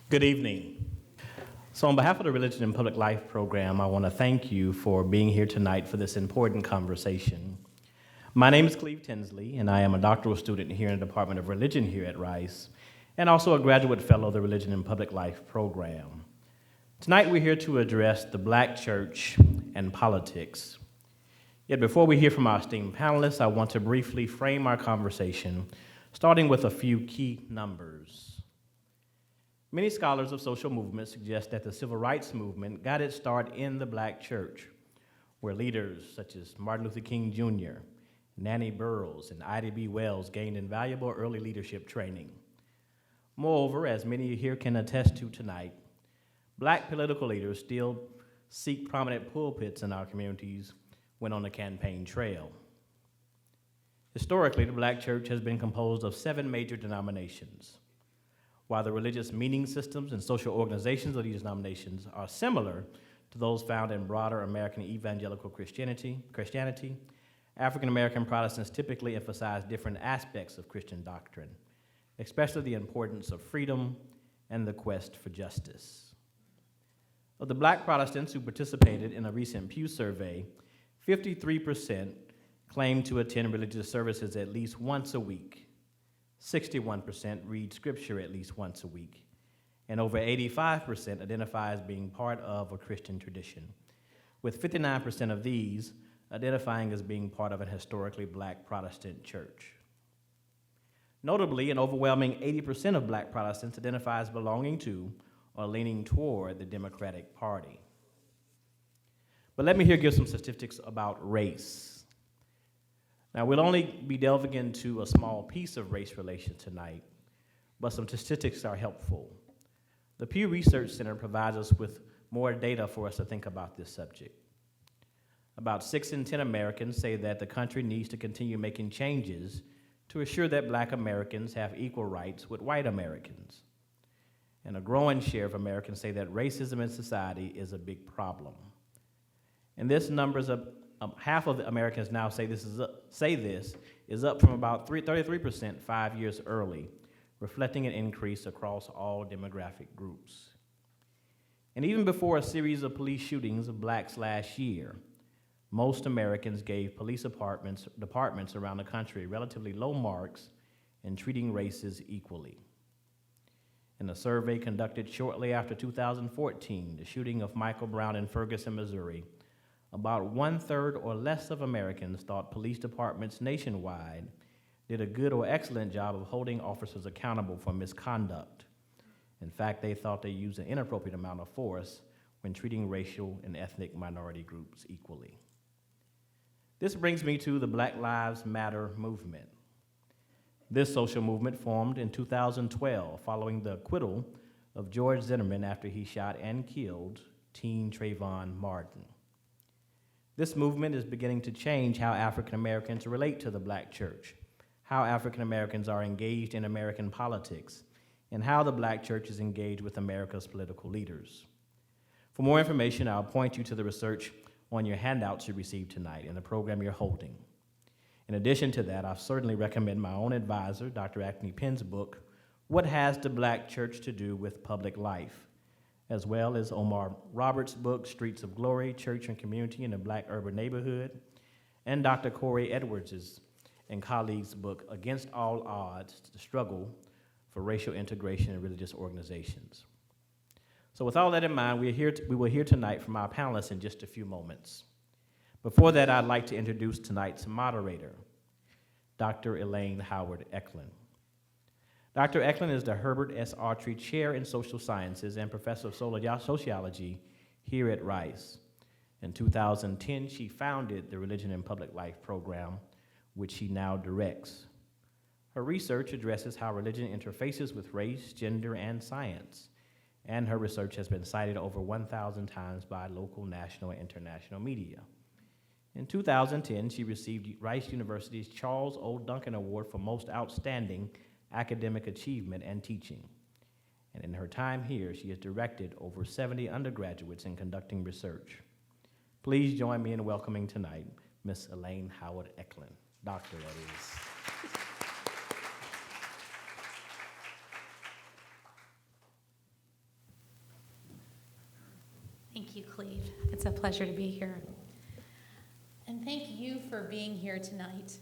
Good evening. So on behalf of the Religion and Public Life program, I want to thank you for being here tonight for this important conversation. My name is Cleve Tinsley, and I am a doctoral student here in the Department of Religion here at Rice, and also a graduate fellow of the Religion and Public Life program. Tonight we're here to address the Black church and politics. Yet before we hear from our esteemed panelists, I want to briefly frame our conversation, starting with a few key numbers. Many scholars of social movement suggest that the civil rights movement got its start in the Black church, where leaders such as Martin Luther King Jr., Nanny Burroughs, and Ida B. Wells gained invaluable early leadership training. Moreover, as many here can attest to tonight, Black political leaders still seek prominent pulpits in our communities when on the campaign trail. Historically, the Black church has been composed of 7 major denominations. While the religious meaning systems and social organizations of these denominations are similar to those found in broader American evangelical Christianity, African American Protestants typically emphasize different aspects of Christian doctrine, especially the importance of freedom and the quest for justice. Of the Black Protestants who participated in a recent Pew survey, 53% claimed to attend religious services at least once a week. 61% read scripture at least once a week, and over 85% identify as being part of a Christian tradition, with 59% of these identifying as being part of an historically Black Protestant church. Notably, an overwhelming 80% of Black Protestants identify as belonging to or leaning toward the Democratic Party. But let me here give some statistics about race. Now, we'll only be delving into a small piece of race relations tonight, but some statistics are helpful. The Pew Research Center provides us with more data for us to think about this subject. About 6 in 10 Americans say that the country needs to continue making changes to assure that Black Americans have equal rights with white Americans. And a growing share of Americans say that racism in society is a big problem. And this number is up. Half of the Americans now say this is up from about 33% 5 years early, reflecting an increase across all demographic groups. And even before a series of police shootings of Blacks last year, most Americans gave police departments around the country relatively low marks in treating races equally. In a survey conducted shortly after 2014, the shooting of Michael Brown in Ferguson, Missouri, about 1/3 or less of Americans thought police departments nationwide did a good or excellent job of holding officers accountable for misconduct. In fact, they thought they used an inappropriate amount of force when treating racial and ethnic minority groups equally. This brings me to the Black Lives Matter movement. This social movement formed in 2012 following the acquittal of George Zimmerman after he shot and killed teen Trayvon Martin. This movement is beginning to change how African Americans relate to the Black church, how African Americans are engaged in American politics, and how the Black church is engaged with America's political leaders. For more information, I'll point you to the research on your handouts you received tonight and the program you're holding. In addition to that, I certainly recommend my own advisor, Dr. Anthony Penn's book, What Has the Black Church to Do with Public Life?, as well as Omar McRoberts' book, Streets of Glory, Church and Community in a Black Urban Neighborhood, and Dr. Korie Edwards' and colleagues' book, Against All Odds, The Struggle for Racial Integration in Religious Organizations. So with all that in mind, we will hear tonight from our panelists in just a few moments. Before that, I'd like to introduce tonight's moderator, Dr. Elaine Howard Ecklund. Dr. Ecklund is the Herbert S. Autry Chair in Social Sciences and Professor of Sociology here at Rice. In 2010, she founded the Religion and Public Life program, which she now directs. Her research addresses how religion interfaces with race, gender, and science, and her research has been cited over 1,000 times by local, national, and international media. In 2010, she received Rice University's Charles O. Duncan Award for Most Outstanding Academic Achievement and Teaching. And in her time here, she has directed over 70 undergraduates in conducting research. Please join me in welcoming tonight Ms. Elaine Howard Ecklund, doctor, that is. you, Cleve. It's a pleasure to be here. And thank you for being here tonight.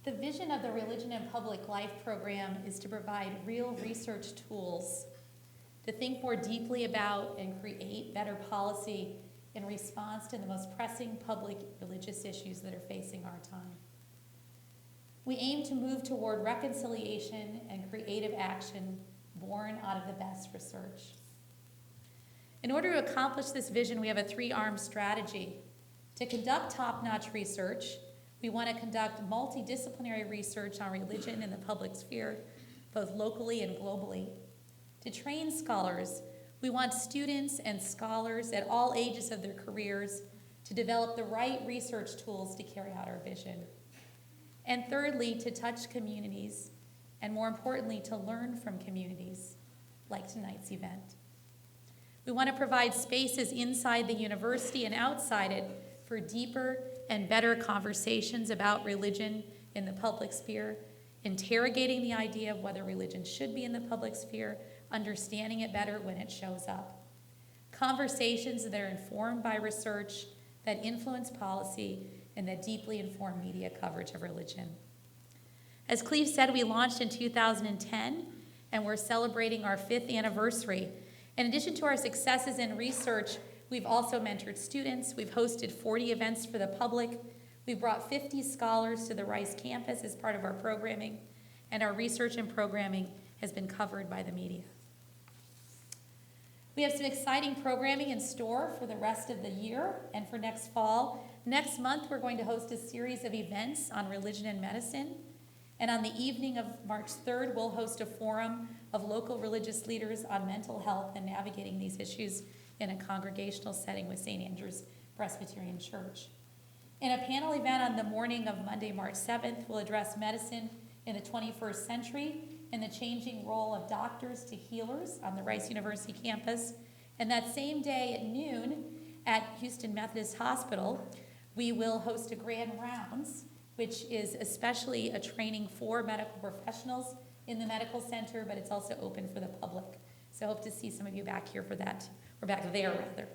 The vision of the Religion and Public Life program is to provide real research tools to think more deeply about and create better policy in response to the most pressing public religious issues that are facing our time. We aim to move toward reconciliation and creative action born out of the best research. In order to accomplish this vision, we have a three-armed strategy. To conduct top-notch research, we want to conduct multidisciplinary research on religion in the public sphere, both locally and globally. To train scholars, we want students and scholars at all ages of their careers to develop the right research tools to carry out our vision. And thirdly, to touch communities, and more importantly, to learn from communities, like tonight's event. We want to provide spaces inside the university and outside it for deeper and better conversations about religion in the public sphere, interrogating the idea of whether religion should be in the public sphere, understanding it better when it shows up. Conversations that are informed by research, that influence policy, and that deeply inform media coverage of religion. As Cleve said, we launched in 2010, and we're celebrating our 5th anniversary. In addition to our successes in research, we've also mentored students. We've hosted 40 events for the public. We've brought 50 scholars to the Rice campus as part of our programming, and our research and programming has been covered by the media. We have some exciting programming in store for the rest of the year and for next fall. Next month, we're going to host a series of events on religion and medicine. And on the evening of March 3rd, we'll host a forum of local religious leaders on mental health and navigating these issues in a congregational setting with St. Andrew's Presbyterian Church. In a panel event on the morning of Monday, March 7th, we'll address medicine in the 21st century and the changing role of doctors to healers on the Rice University campus. And that same day at noon at Houston Methodist Hospital, we will host a Grand Rounds, which is especially a training for medical professionals in the medical center, but it's also open for the public. So I hope to see some of you back here for that, or back there rather.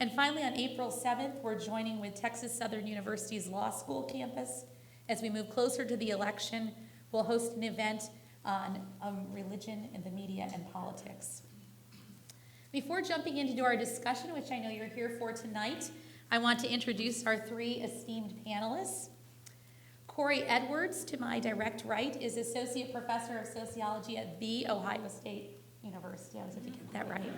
And finally, on April 7th, we're joining with Texas Southern University's Law School campus. As we move closer to the election, we'll host an event on religion and the media and politics. Before jumping into our discussion, which I know you're here for tonight, I want to introduce our 3 esteemed panelists. Korie Edwards, to my direct right, is Associate Professor of Sociology at The Ohio State University. I always have to get that right.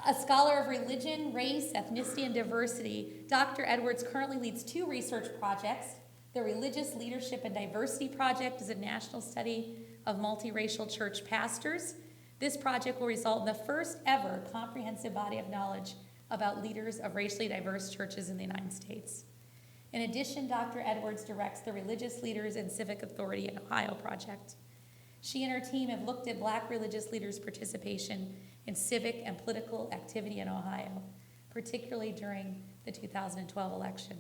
A scholar of religion, race, ethnicity, and diversity, Dr. Edwards currently leads 2 research projects. The Religious Leadership and Diversity Project is a national study of multiracial church pastors. This project will result in the first ever comprehensive body of knowledge about leaders of racially diverse churches in the United States. In addition, Dr. Edwards directs the Religious Leaders and Civic Authority in Ohio project. She and her team have looked at Black religious leaders' participation in civic and political activity in Ohio, particularly during the 2012 election.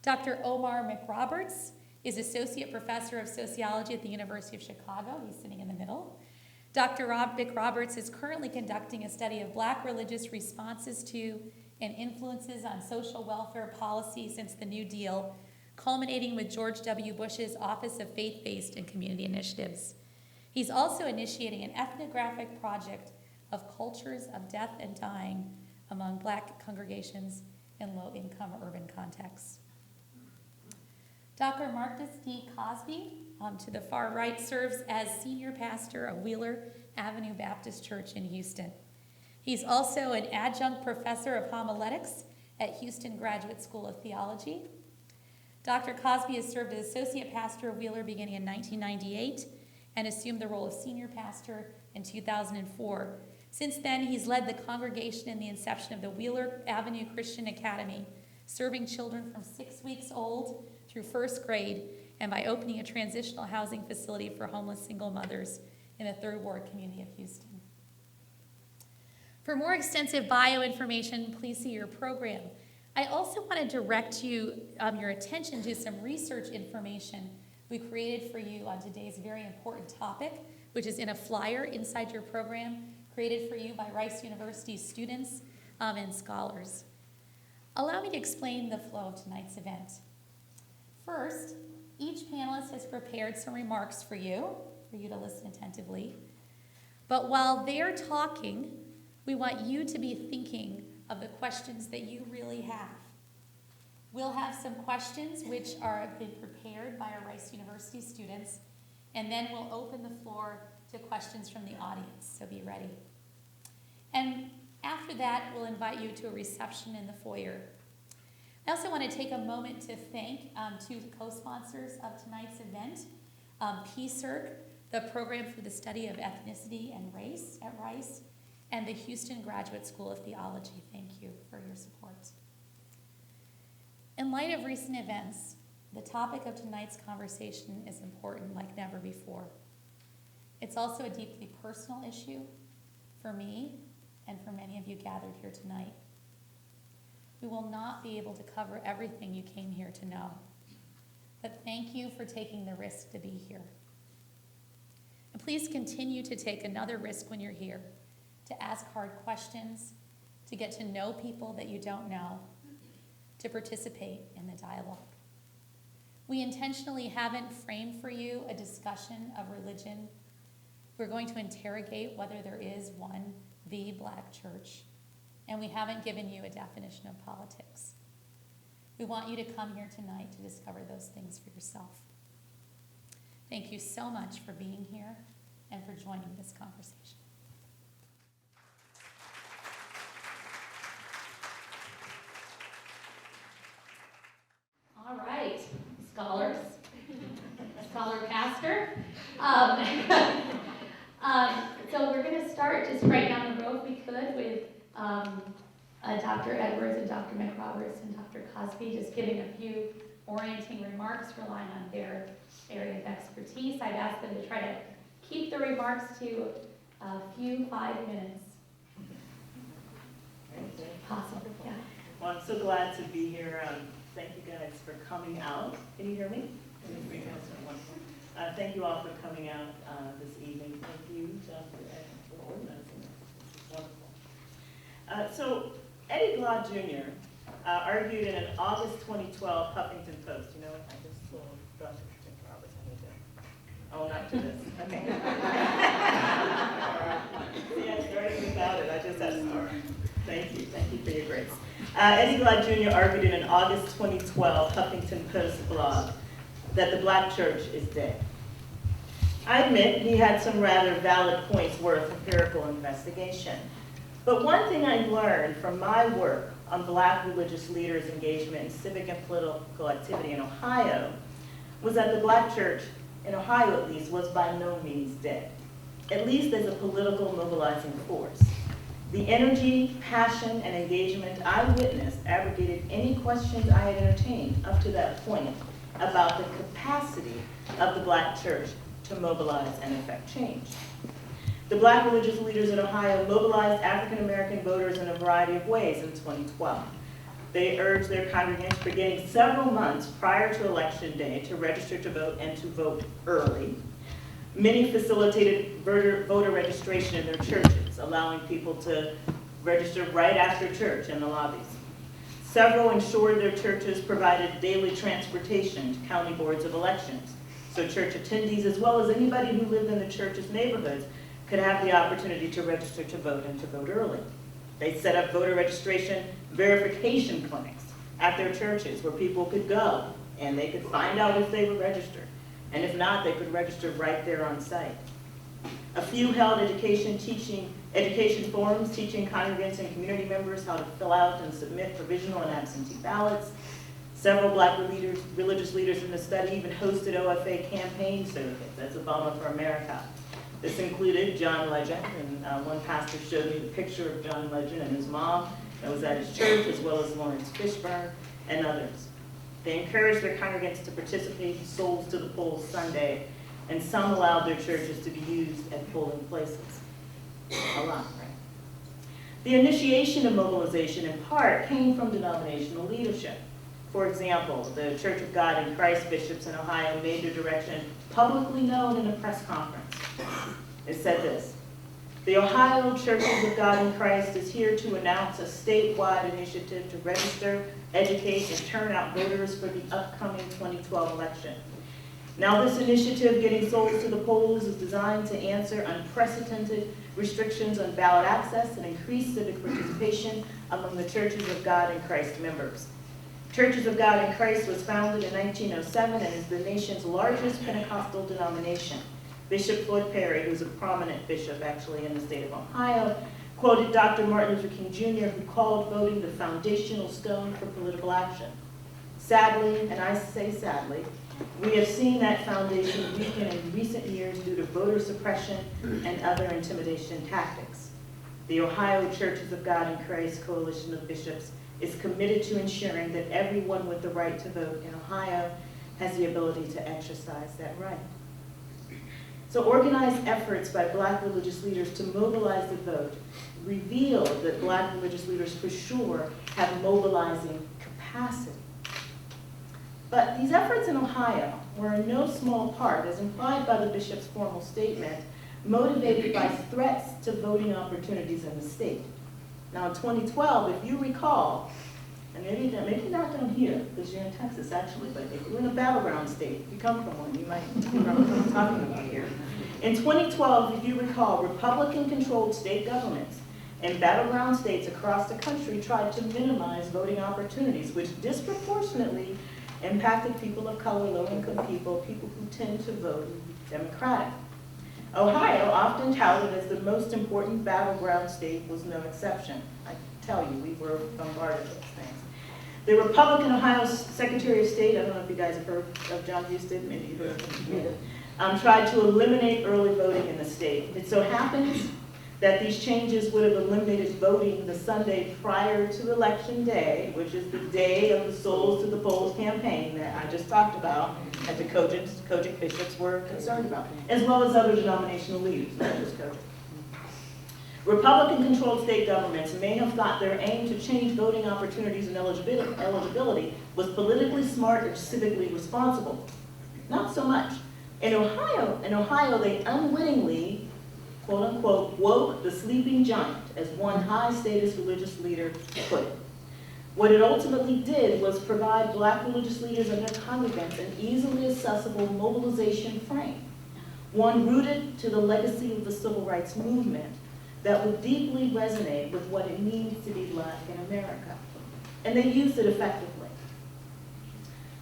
Dr. Omar McRoberts is Associate Professor of Sociology at the University of Chicago. He's sitting in the middle. Dr. McRoberts is currently conducting a study of Black religious responses to and influences on social welfare policy since the New Deal, culminating with George W. Bush's Office of Faith-Based and Community Initiatives. He's also initiating an ethnographic project of cultures of death and dying among Black congregations in low-income urban contexts. Dr. Marcus D. Cosby, to the far right, serves as senior pastor of Wheeler Avenue Baptist Church in Houston. He's also an adjunct professor of homiletics at Houston Graduate School of Theology. Dr. Cosby has served as associate pastor of Wheeler beginning in 1998 and assumed the role of senior pastor in 2004. Since then, he's led the congregation in the inception of the Wheeler Avenue Christian Academy, serving children from 6 weeks old through first grade, and by opening a transitional housing facility for homeless single mothers in the 3rd Ward community of Houston. For more extensive bio information, please see your program. I also want to direct your attention to some research information we created for you on today's very important topic which is in a flyer inside your program created for you by Rice University students and scholars. Allow me to explain the flow of tonight's event. First, each panelist has prepared some remarks for you to listen attentively. But while they're talking, we want you to be thinking of the questions that you really have. We'll have some questions which have been prepared by our Rice University students, and then we'll open the floor to questions from the audience, so be ready. And after that, we'll invite you to a reception in the foyer. I also want to take a moment to thank two co-sponsors of tonight's event, PSERC, the Program for the Study of Ethnicity and Race at Rice, and the Houston Graduate School of Theology. Thank you for your support. In light of recent events, the topic of tonight's conversation is important like never before. It's also a deeply personal issue for me and for many of you gathered here tonight. We will not be able to cover everything you came here to know, but thank you for taking the risk to be here. And please continue to take another risk when you're here, to ask hard questions, to get to know people that you don't know, to participate in the dialogue. We intentionally haven't framed for you a discussion of religion. We're going to interrogate whether there is one, the Black church, and we haven't given you a definition of politics. We want you to come here tonight to discover those things for yourself. Thank you so much for being here and for joining this conversation. All right, scholars, scholar pastor. So we're going to start just right down the road, if we could, with Dr. Edwards and Dr. McRoberts and Dr. Cosby, just giving a few orienting remarks, relying on their area of expertise. I've asked them to try to keep the remarks to a few 5 minutes. Possible, yeah. Well, I'm so glad to be here. Thank you guys for coming out. Can you hear me? Thank you all for coming out this evening. Thank you, Dr. Ed, for organizing this. Wonderful. So Eddie Glaude Jr. Argued in an August 2012 Huffington Post. You know what? I just Dr. Roberts. I need to own up to this. Okay. See, I started without it. I just had to start. Thank you for your grace. Eddie Glaude Jr. argued in an August 2012 Huffington Post blog that the Black church is dead. I admit he had some rather valid points worth empirical investigation. But one thing I learned from my work on Black religious leaders' engagement in civic and political activity in Ohio was that the Black church, in Ohio at least, was by no means dead, at least as a political mobilizing force. The energy, passion, and engagement I witnessed abrogated any questions I had entertained up to that point about the capacity of the Black church to mobilize and effect change. The Black religious leaders in Ohio mobilized African American voters in a variety of ways in 2012. They urged their congregants beginning several months prior to Election Day to register to vote and to vote early. Many facilitated voter registration in their churches, allowing people to register right after church in the lobbies. Several ensured their churches provided daily transportation to county boards of elections, so church attendees, as well as anybody who lived in the church's neighborhoods, could have the opportunity to register to vote and to vote early. They set up voter registration verification clinics at their churches where people could go and they could find out if they were registered. And if not, they could register right there on site. A few held education forums teaching congregants and community members how to fill out and submit provisional and absentee ballots. Several Black religious leaders in the study even hosted OFA campaign circuits. That's Obama for America. This included John Legend, and one pastor showed me the picture of John Legend and his mom that was at his church, as well as Lawrence Fishburne and others. They encouraged their congregants to participate in Souls to the Polls Sunday, and some allowed their churches to be used at polling places. A lot, right? The initiation of mobilization, in part, came from denominational leadership. For example, the Church of God in Christ bishops in Ohio made their direction publicly known in a press conference. It said this: "The Ohio Churches of God in Christ is here to announce a statewide initiative to register, educate, and turn out voters for the upcoming 2012 election. Now, this initiative, Getting Souls to the Polls, is designed to answer unprecedented restrictions on ballot access and increase civic participation among the Churches of God in Christ members. Churches of God in Christ was founded in 1907 and is the nation's largest Pentecostal denomination. Bishop Floyd Perry, who's a prominent bishop actually in the state of Ohio, quoted Dr. Martin Luther King Jr., who called voting the foundational stone for political action. Sadly, and I say sadly, we have seen that foundation weaken in recent years due to voter suppression and other intimidation tactics. The Ohio Churches of God in Christ Coalition of Bishops is committed to ensuring that everyone with the right to vote in Ohio has the ability to exercise that right." So organized efforts by Black religious leaders to mobilize the vote revealed that Black religious leaders for sure have mobilizing capacity. But these efforts in Ohio were in no small part, as implied by the bishop's formal statement, motivated by threats to voting opportunities in the state. Now in 2012, if you recall, and maybe not down here, because you're in Texas actually, but if you're in a battleground state, if you come from one, you might remember what I'm talking about here. In 2012, if you recall, Republican-controlled state governments in battleground states across the country tried to minimize voting opportunities, which disproportionately impacted people of color, low-income people, people who tend to vote Democratic. Ohio, often touted as the most important battleground state, was no exception. I tell you, we were bombarded with things. The Republican Ohio Secretary of State, I don't know if you guys have heard of John Husted, maybe you've heard of him, tried to eliminate early voting in the state. It so happens that these changes would have eliminated voting the Sunday prior to Election Day, which is the day of the Souls to the Polls campaign that I just talked about, that the Kojic bishops were concerned about, as well as other denominational leaders, not just Kojic. Republican-controlled state governments may have thought their aim to change voting opportunities and eligibility was politically smart or civically responsible. Not so much. In Ohio, they unwittingly, quote unquote, woke the sleeping giant, as one high-status religious leader put it. What it ultimately did was provide Black religious leaders and their congregants an easily accessible mobilization frame, one rooted to the legacy of the civil rights movement that would deeply resonate with what it means to be Black in America. And they used it effectively.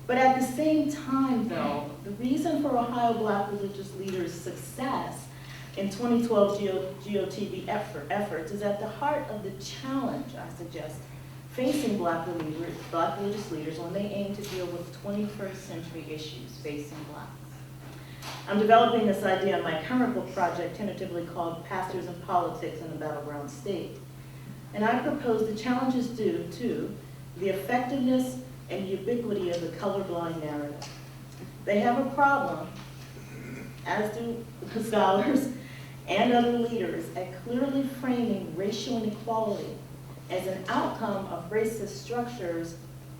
But at the same time, though, the reason for Ohio Black religious leaders' success in 2012 GOTV efforts is at the heart of the challenge, I suggest, facing Black religious leaders when they aim to deal with 21st century issues facing Blacks. I'm developing this idea in my current book project, tentatively called Pastors and Politics in the Battleground State. And I propose the challenges due to the effectiveness and ubiquity of the colorblind narrative. They have a problem, as do the scholars and other leaders, at clearly framing racial inequality as an outcome of racist structures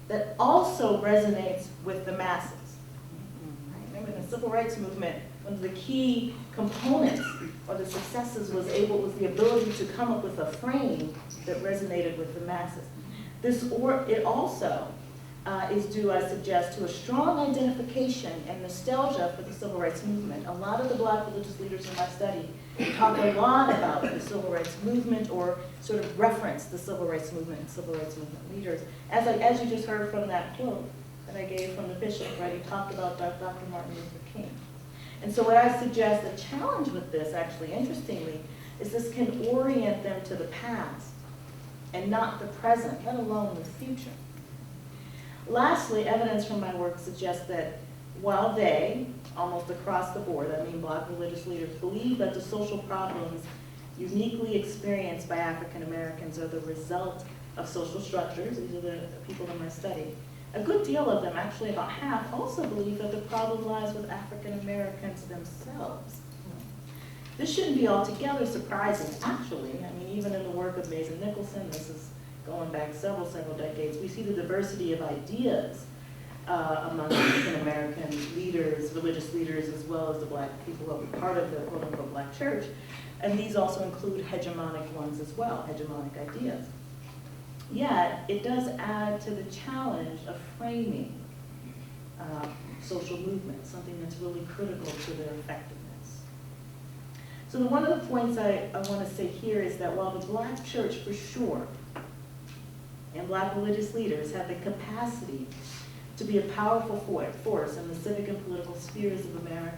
that also resonates with the masses. Remember, in the civil rights movement, one of the key components or the successes was the ability to come up with a frame that resonated with the masses. It also is due, I suggest, to a strong identification and nostalgia for the civil rights movement. A lot of the Black religious leaders in my study talk a lot about the civil rights movement, or sort of reference the civil rights movement and civil rights movement leaders. As you just heard from that quote that I gave from the bishop, right? He talked about Dr. Martin Luther King. And so what I suggest, the challenge with this, actually, interestingly, is this can orient them to the past and not the present, let alone the future. Lastly, evidence from my work suggests that while they, almost across the board, I mean Black religious leaders, believe that the social problems uniquely experienced by African Americans are the result of social structures, these are the people in my study, a good deal of them, actually about half, also believe that the problem lies with African Americans themselves. This shouldn't be altogether surprising, actually. I mean, even in the work of Mason Nicholson, this is going back several decades, we see the diversity of ideas among African American leaders, religious leaders, as well as the Black people who are part of the quote-unquote Black church. And these also include hegemonic ones as well, hegemonic ideas. Yet, it does add to the challenge of framing social movements, something that's really critical to their effectiveness. So one of the points I want to say here is that while the Black church, for sure, and Black religious leaders have the capacity to be a powerful force in the civic and political spheres of America,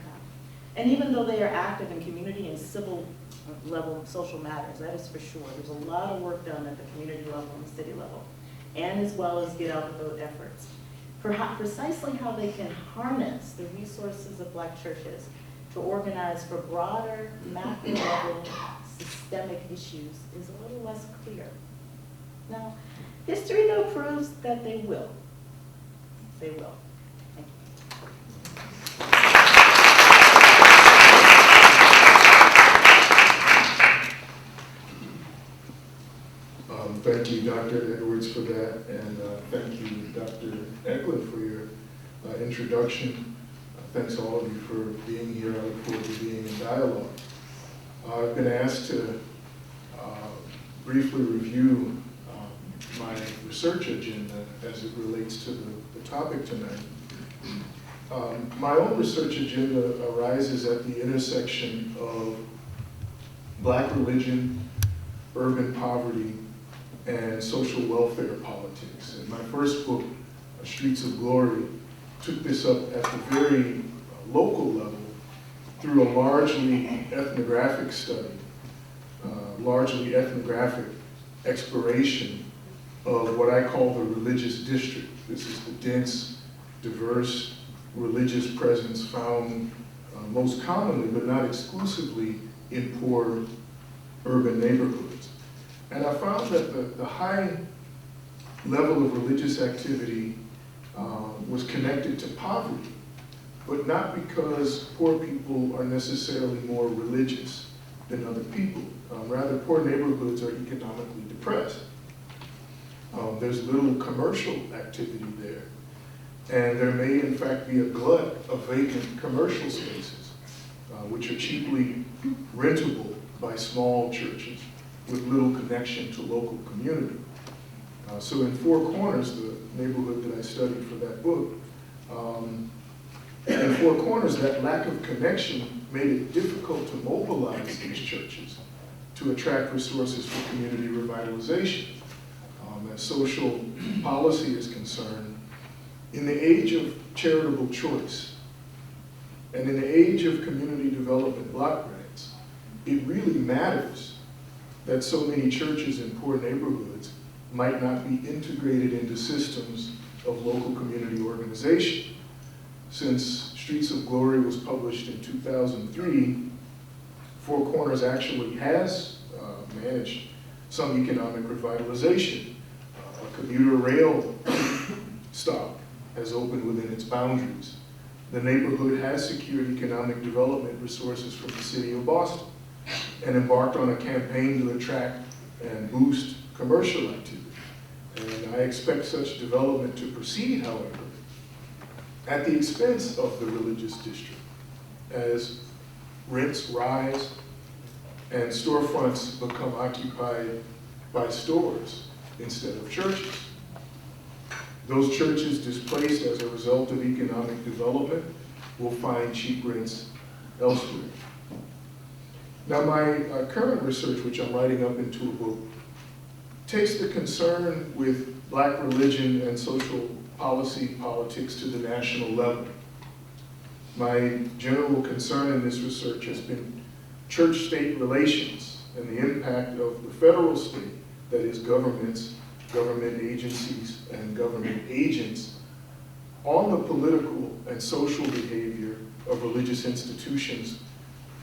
and even though they are active in community and civil level social matters, that is for sure. There's a lot of work done at the community level and the city level, and as well as get out the vote efforts. Precisely how they can harness the resources of Black churches to organize for broader, macro level, systemic issues is a little less clear. Now, history though proves that they will. They will. Thank you. Thank you, Dr. Edwards, for that, and thank you, Dr. Ecklund, for your introduction. Thanks all of you for being here. I look forward to being in dialogue. I've been asked to briefly review my research agenda as it relates to the topic tonight. My own research agenda arises at the intersection of Black religion, urban poverty, and social welfare politics. And my first book, Streets of Glory, took this up at the very local level through a largely ethnographic study, largely ethnographic exploration of what I call the religious district. This is the dense, diverse religious presence found most commonly, but not exclusively, in poor urban neighborhoods. And I found that the high level of religious activity was connected to poverty, but not because poor people are necessarily more religious than other people. Rather, poor neighborhoods are economically depressed. There's little commercial activity there. And there may, in fact, be a glut of vacant commercial spaces, which are cheaply rentable by small churches with little connection to local community. So in Four Corners, the neighborhood that I studied for that book, in Four Corners, that lack of connection made it difficult to mobilize these churches to attract resources for community revitalization. As social policy is concerned, in the age of charitable choice and in the age of community development block grants, it really matters that so many churches in poor neighborhoods might not be integrated into systems of local community organization. Since Streets of Glory was published in 2003, Four Corners actually has managed some economic revitalization. A commuter rail stop has opened within its boundaries. The neighborhood has secured economic development resources from the city of Boston and embarked on a campaign to attract and boost commercial activity. And I expect such development to proceed, however, at the expense of the religious district, as rents rise and storefronts become occupied by stores instead of churches. Those churches displaced as a result of economic development will find cheap rents elsewhere. Now, my current research, which I'm writing up into a book, takes the concern with Black religion and social policy politics to the national level. My general concern in this research has been church-state relations and the impact of the federal state, that is governments, government agencies, and government agents, on the political and social behavior of religious institutions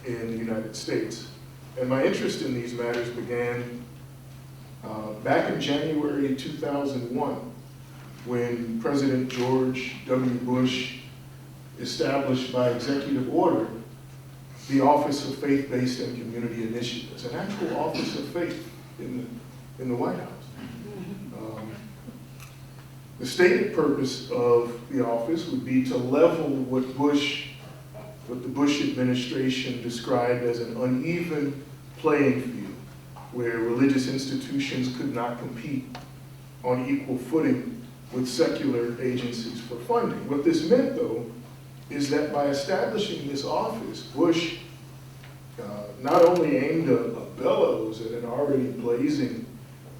in the United States. And my interest in these matters began back in January 2001, when President George W. Bush established by executive order the Office of Faith-Based and Community Initiatives, an actual office of faith in the White House. The stated purpose of the office would be to level what the Bush administration described as an uneven playing field, where religious institutions could not compete on equal footing with secular agencies for funding. What this meant, though, is that by establishing this office, Bush not only aimed a bellows at an already blazing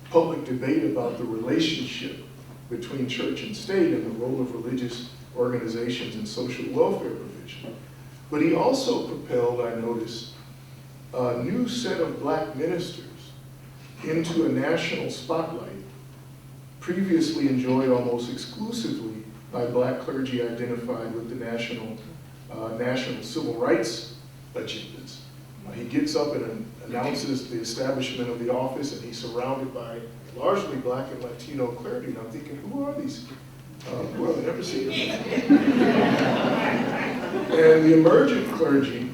public debate about the relationship between church and state and the role of religious organizations in social welfare provision, but he also propelled, I noticed, a new set of black ministers into a national spotlight previously enjoyed almost exclusively by black clergy identified with the national civil rights agendas. He gets up and announces the establishment of the office, and he's surrounded by largely black and Latino clergy. And I'm thinking, who are these? Well, I've never seen them. And the emergent clergy,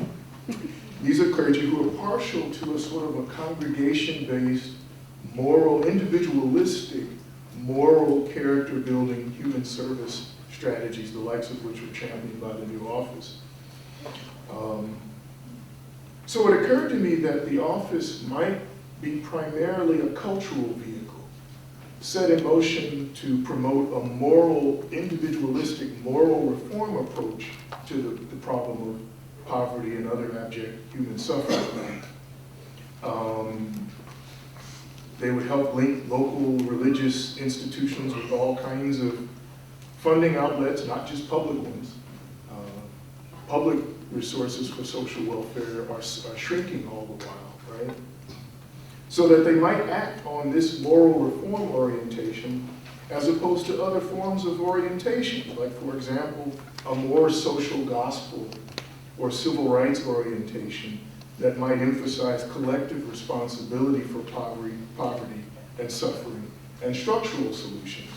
these are clergy who are partial to a sort of a congregation-based, moral, individualistic, moral character-building human service strategies, the likes of which were championed by the new office. So it occurred to me that the office might be primarily a cultural vehicle, set in motion to promote a moral, individualistic, moral reform approach to the problem of poverty and other abject human suffering. They would help link local religious institutions with all kinds of funding outlets, not just public ones. Public resources for social welfare are shrinking all the while, right? So that they might act on this moral reform orientation as opposed to other forms of orientation, like, for example, a more social gospel or civil rights orientation that might emphasize collective responsibility for poverty and suffering and structural solutions,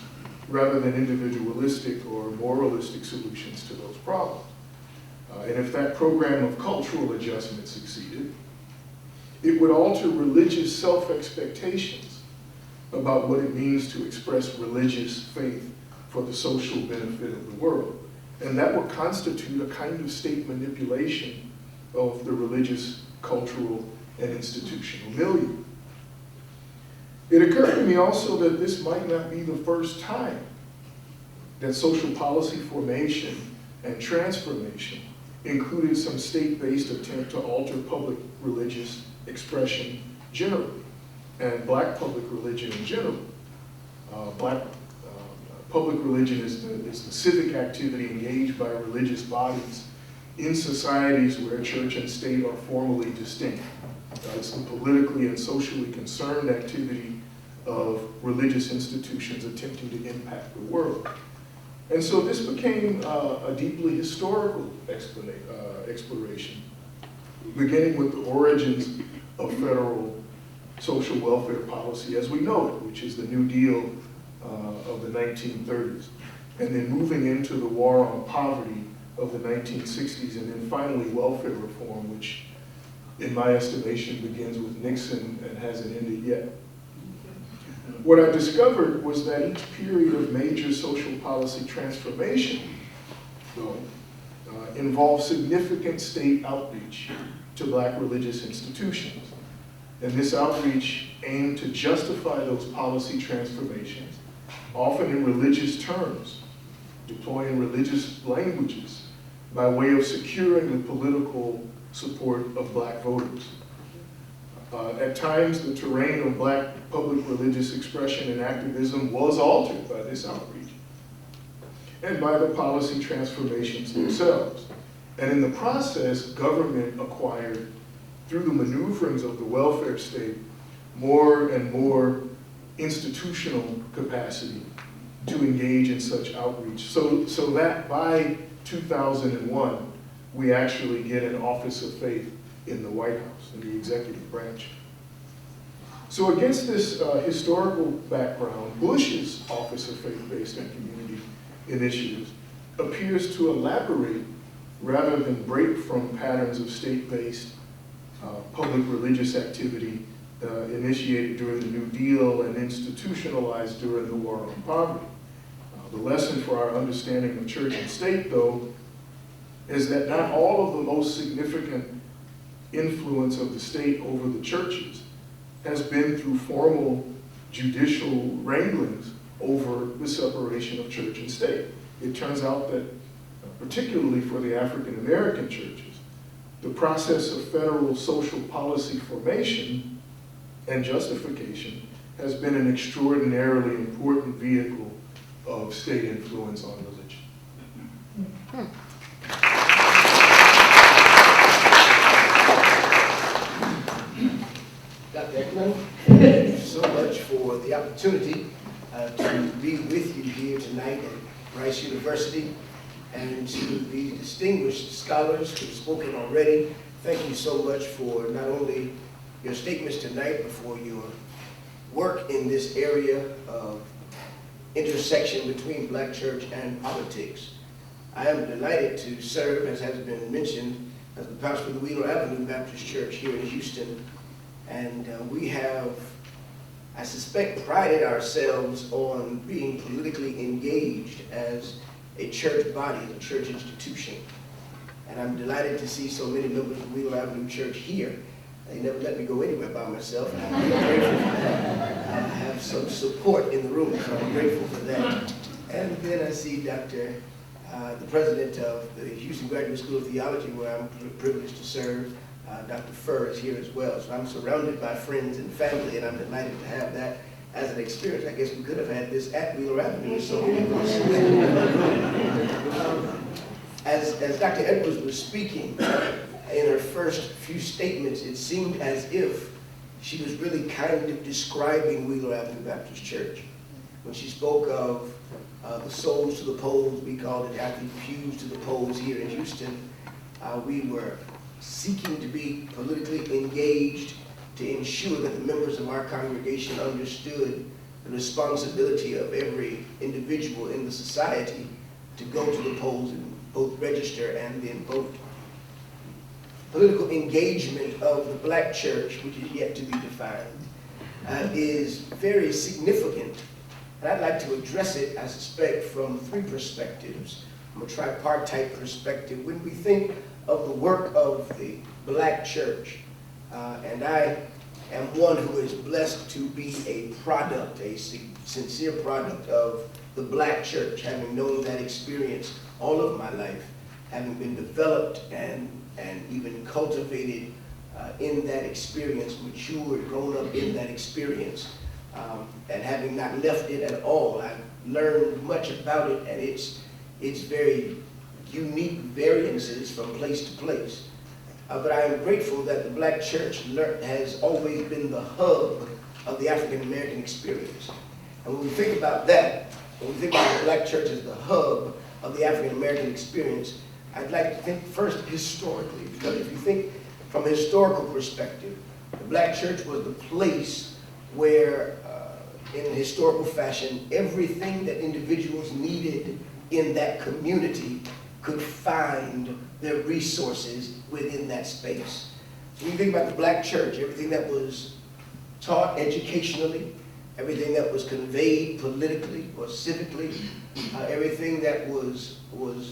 rather than individualistic or moralistic solutions to those problems. And if that program of cultural adjustment succeeded, it would alter religious self-expectations about what it means to express religious faith for the social benefit of the world. And that would constitute a kind of state manipulation of the religious, cultural, and institutional milieu. It occurred to me also that this might not be the first time that social policy formation and transformation included some state-based attempt to alter public religious expression generally, and black public religion in general. Public religion is the civic activity engaged by religious bodies in societies where church and state are formally distinct. It's the politically and socially concerned activity of religious institutions attempting to impact the world. And so this became a deeply historical exploration, beginning with the origins of federal social welfare policy as we know it, which is the New Deal of the 1930s, and then moving into the war on poverty of the 1960s, and then finally welfare reform, which in my estimation begins with Nixon and hasn't ended yet. What I discovered was that each period of major social policy transformation, though, involved significant state outreach to black religious institutions. And this outreach aimed to justify those policy transformations, often in religious terms, deploying religious languages by way of securing the political support of black voters. At times, the terrain of black public religious expression and activism was altered by this outreach and by the policy transformations themselves. And in the process, government acquired, through the maneuverings of the welfare state, more and more institutional capacity to engage in such outreach. So that by 2001, we actually get an Office of Faith in the White House, in the executive branch. So against this historical background, Bush's Office of Faith-Based and Community Initiatives appears to elaborate rather than break from patterns of state-based public religious activity initiated during the New Deal and institutionalized during the war on poverty. The lesson for our understanding of church and state, though, is that not all of the most significant influence of the state over the churches has been through formal judicial wranglings over the separation of church and state. It turns out that, particularly for the African American churches, the process of federal social policy formation and justification has been an extraordinarily important vehicle of state influence on religion. Dr. Ecklund, thank you so much for the opportunity to be with you here tonight at Rice University, and to the distinguished scholars who have spoken already. Thank you so much for not only your statements tonight, but for your work in this area of intersection between black church and politics. I am delighted to serve, as has been mentioned, as the pastor of the Wheeler Avenue Baptist Church here in Houston. And we have, I suspect, prided ourselves on being politically engaged as a church body, a church institution. And I'm delighted to see so many members of Wheeler Avenue Church here. They never let me go anywhere by myself, and I'm very grateful for that. I have some support in the room, so I'm grateful for that. And then I see the president of the Houston Graduate School of Theology, where I'm privileged to serve. Dr. Furr is here as well. So I'm surrounded by friends and family, and I'm delighted to have that as an experience. I guess we could have had this at Wheeler Avenue. So as Dr. Edwards was speaking, in her first few statements, it seemed as if she was really kind of describing Wheeler Avenue Baptist Church. When she spoke of the souls to the polls, we called it actually pews to the polls here in Houston. We were seeking to be politically engaged to ensure that the members of our congregation understood the responsibility of every individual in the society to go to the polls and both register and then vote. Political engagement of the black church, which is yet to be defined, is very significant. And I'd like to address it, I suspect, from three perspectives. From a tripartite perspective. When we think of the work of the black church, and I am one who is blessed to be a product, a sincere product of the black church, having known that experience all of my life, having been developed and even cultivated in that experience, matured, grown up in that experience, and having not left it at all. I've learned much about it and its very unique variances from place to place. But I am grateful that the black church has always been the hub of the African American experience. And when we think about that, when we think about the black church as the hub of the African American experience, I'd like to think first historically, because if you think from a historical perspective, the black church was the place where, in a historical fashion, everything that individuals needed in that community could find their resources within that space. So when you think about the black church, everything that was taught educationally, everything that was conveyed politically or civically, everything that was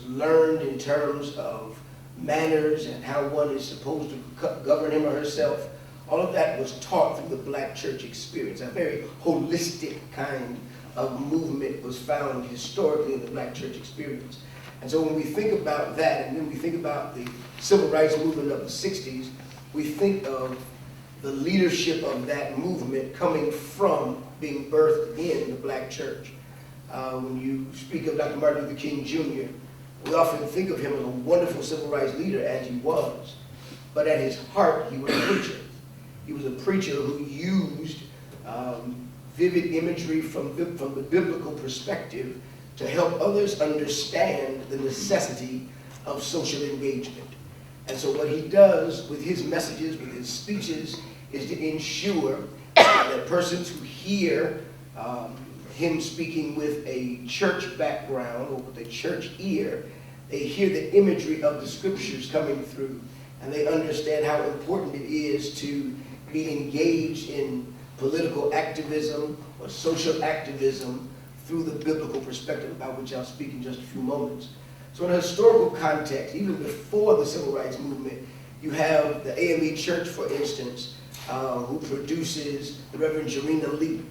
learned in terms of manners and how one is supposed to govern him or herself, all of that was taught through the black church experience. A very holistic kind of movement was found historically in the black church experience. And so when we think about that, and then we think about the civil rights movement of the 60s, we think of the leadership of that movement coming from being birthed in the black church. When you speak of Dr. Martin Luther King Jr., we often think of him as a wonderful civil rights leader, as he was. But at his heart, he was a preacher. He was a preacher who used vivid imagery from the biblical perspective to help others understand the necessity of social engagement. And so what he does with his messages, with his speeches, is to ensure that persons who hear him speaking with a church background or with a church ear, they hear the imagery of the scriptures coming through, and they understand how important it is to be engaged in political activism or social activism through the biblical perspective, about which I'll speak in just a few moments. So in a historical context, even before the Civil Rights Movement, you have the AME Church, for instance, who produces the Reverend Jarena Lee.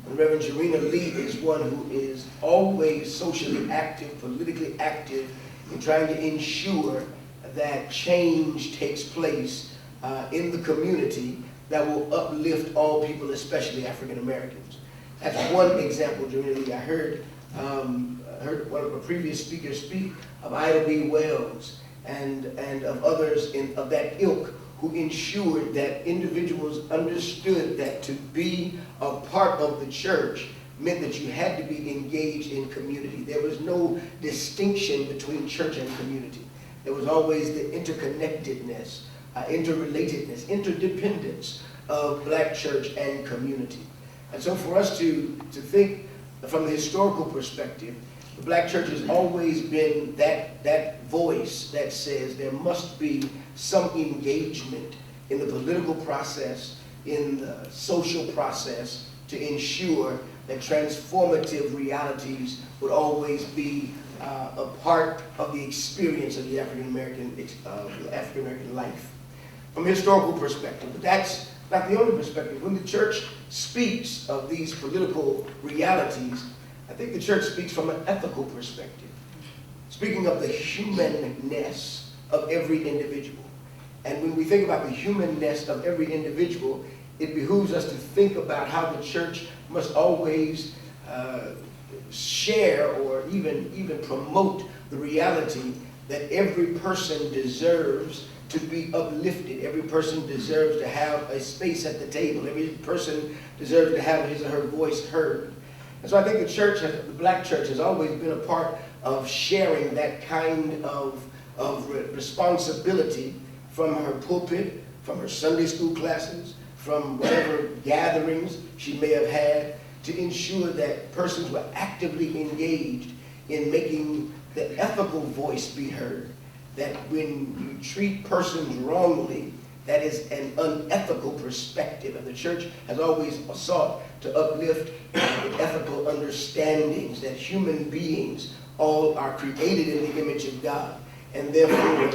And Reverend Jarena Lee is one who is always socially active, politically active, in trying to ensure that change takes place in the community that will uplift all people, especially African Americans. That's one example, Jarena Lee. I heard one of the previous speakers speak of Ida B. Wells and of others of that ilk, who ensured that individuals understood that to be a part of the church meant that you had to be engaged in community. There was no distinction between church and community. There was always the interconnectedness, interrelatedness, interdependence of black church and community. And so for us to think from the historical perspective, the black church has always been that voice that says there must be some engagement in the political process, in the social process, to ensure that transformative realities would always be a part of the experience of the African American life. From a historical perspective, but that's not the only perspective. When the church speaks of these political realities, I think the church speaks from an ethical perspective, speaking of the humanness of every individual. And when we think about the humanness of every individual, it behooves us to think about how the church must always share or even promote the reality that every person deserves to be uplifted. Every person deserves to have a space at the table. Every person deserves to have his or her voice heard. And so I think the black church has always been a part of sharing that kind of responsibility from her pulpit, from her Sunday school classes, from whatever gatherings she may have had, to ensure that persons were actively engaged in making the ethical voice be heard. That when you treat persons wrongly, that is an unethical perspective. And the church has always sought to uplift ethical understandings that human beings all are created in the image of God, and therefore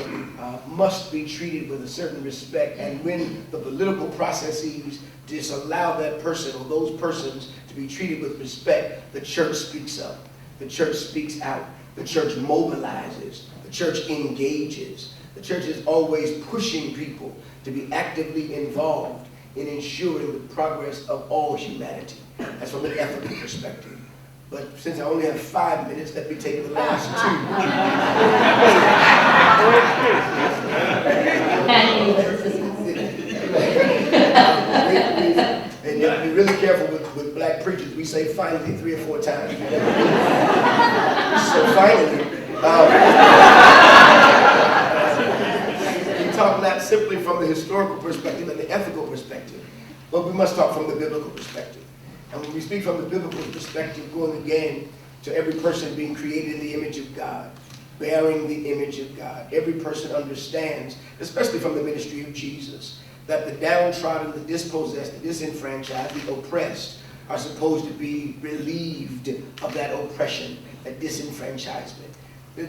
must be treated with a certain respect. And when the political processes disallow that person or those persons to be treated with respect, the church speaks up, the church speaks out, the church mobilizes, the church engages. The church is always pushing people to be actively involved in ensuring the progress of all humanity. That's from an ethical perspective. But since I only have 5 minutes, let me take the last 2. And you have to be really careful with black preachers. We say finally 3 or 4 times. So finally, we talk not simply from the historical perspective and the ethical perspective, but we must talk from the biblical perspective. And when we speak from the biblical perspective, going again to every person being created in the image of God, bearing the image of God, every person understands, especially from the ministry of Jesus, that the downtrodden, the dispossessed, the disenfranchised, the oppressed are supposed to be relieved of that oppression, that disenfranchisement.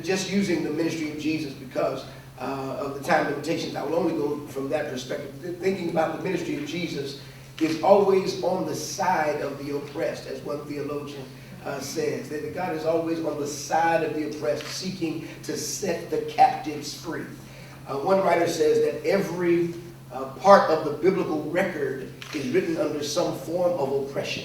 Just using the ministry of Jesus because of the time limitations, I will only go from that perspective. Thinking about the ministry of Jesus is always on the side of the oppressed, as one theologian says, that God is always on the side of the oppressed, seeking to set the captives free. One writer says that every part of the biblical record is written under some form of oppression.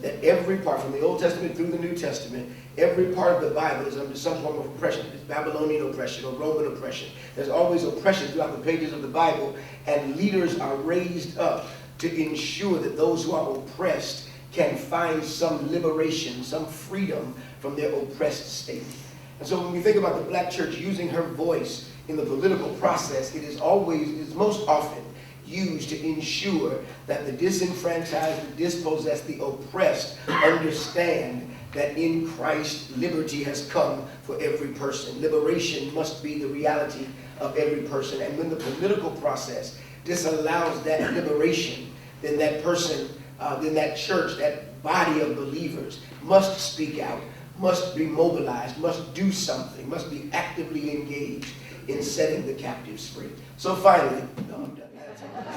That every part, from the Old Testament through the New Testament, every part of the Bible is under some form of oppression. It's Babylonian oppression or Roman oppression. There's always oppression throughout the pages of the Bible, and leaders are raised up to ensure that those who are oppressed can find some liberation, some freedom from their oppressed state. And so when we think about the black church using her voice in the political process, it is most often used to ensure that the disenfranchised, the dispossessed, the oppressed understand that in Christ liberty has come for every person. Liberation must be the reality of every person. And when the political process disallows that liberation, then that person, then that church, that body of believers must speak out, must be mobilized, must do something, must be actively engaged in setting the captives free. So finally, no, I'm done. That's all I say.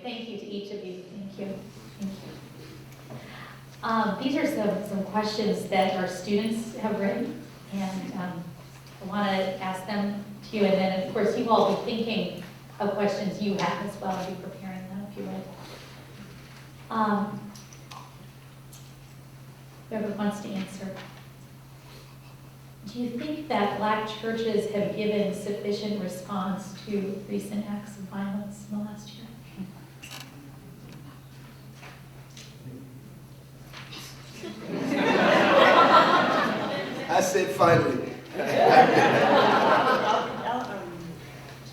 Thank you to each of you. Thank you. These are some questions that our students have written, and I want to ask them to you, and then of course you all be thinking of questions you have as well, be preparing them if you would. Whoever wants to answer. Do you think that Black churches have given sufficient response to recent acts of violence in the last year? I said finally.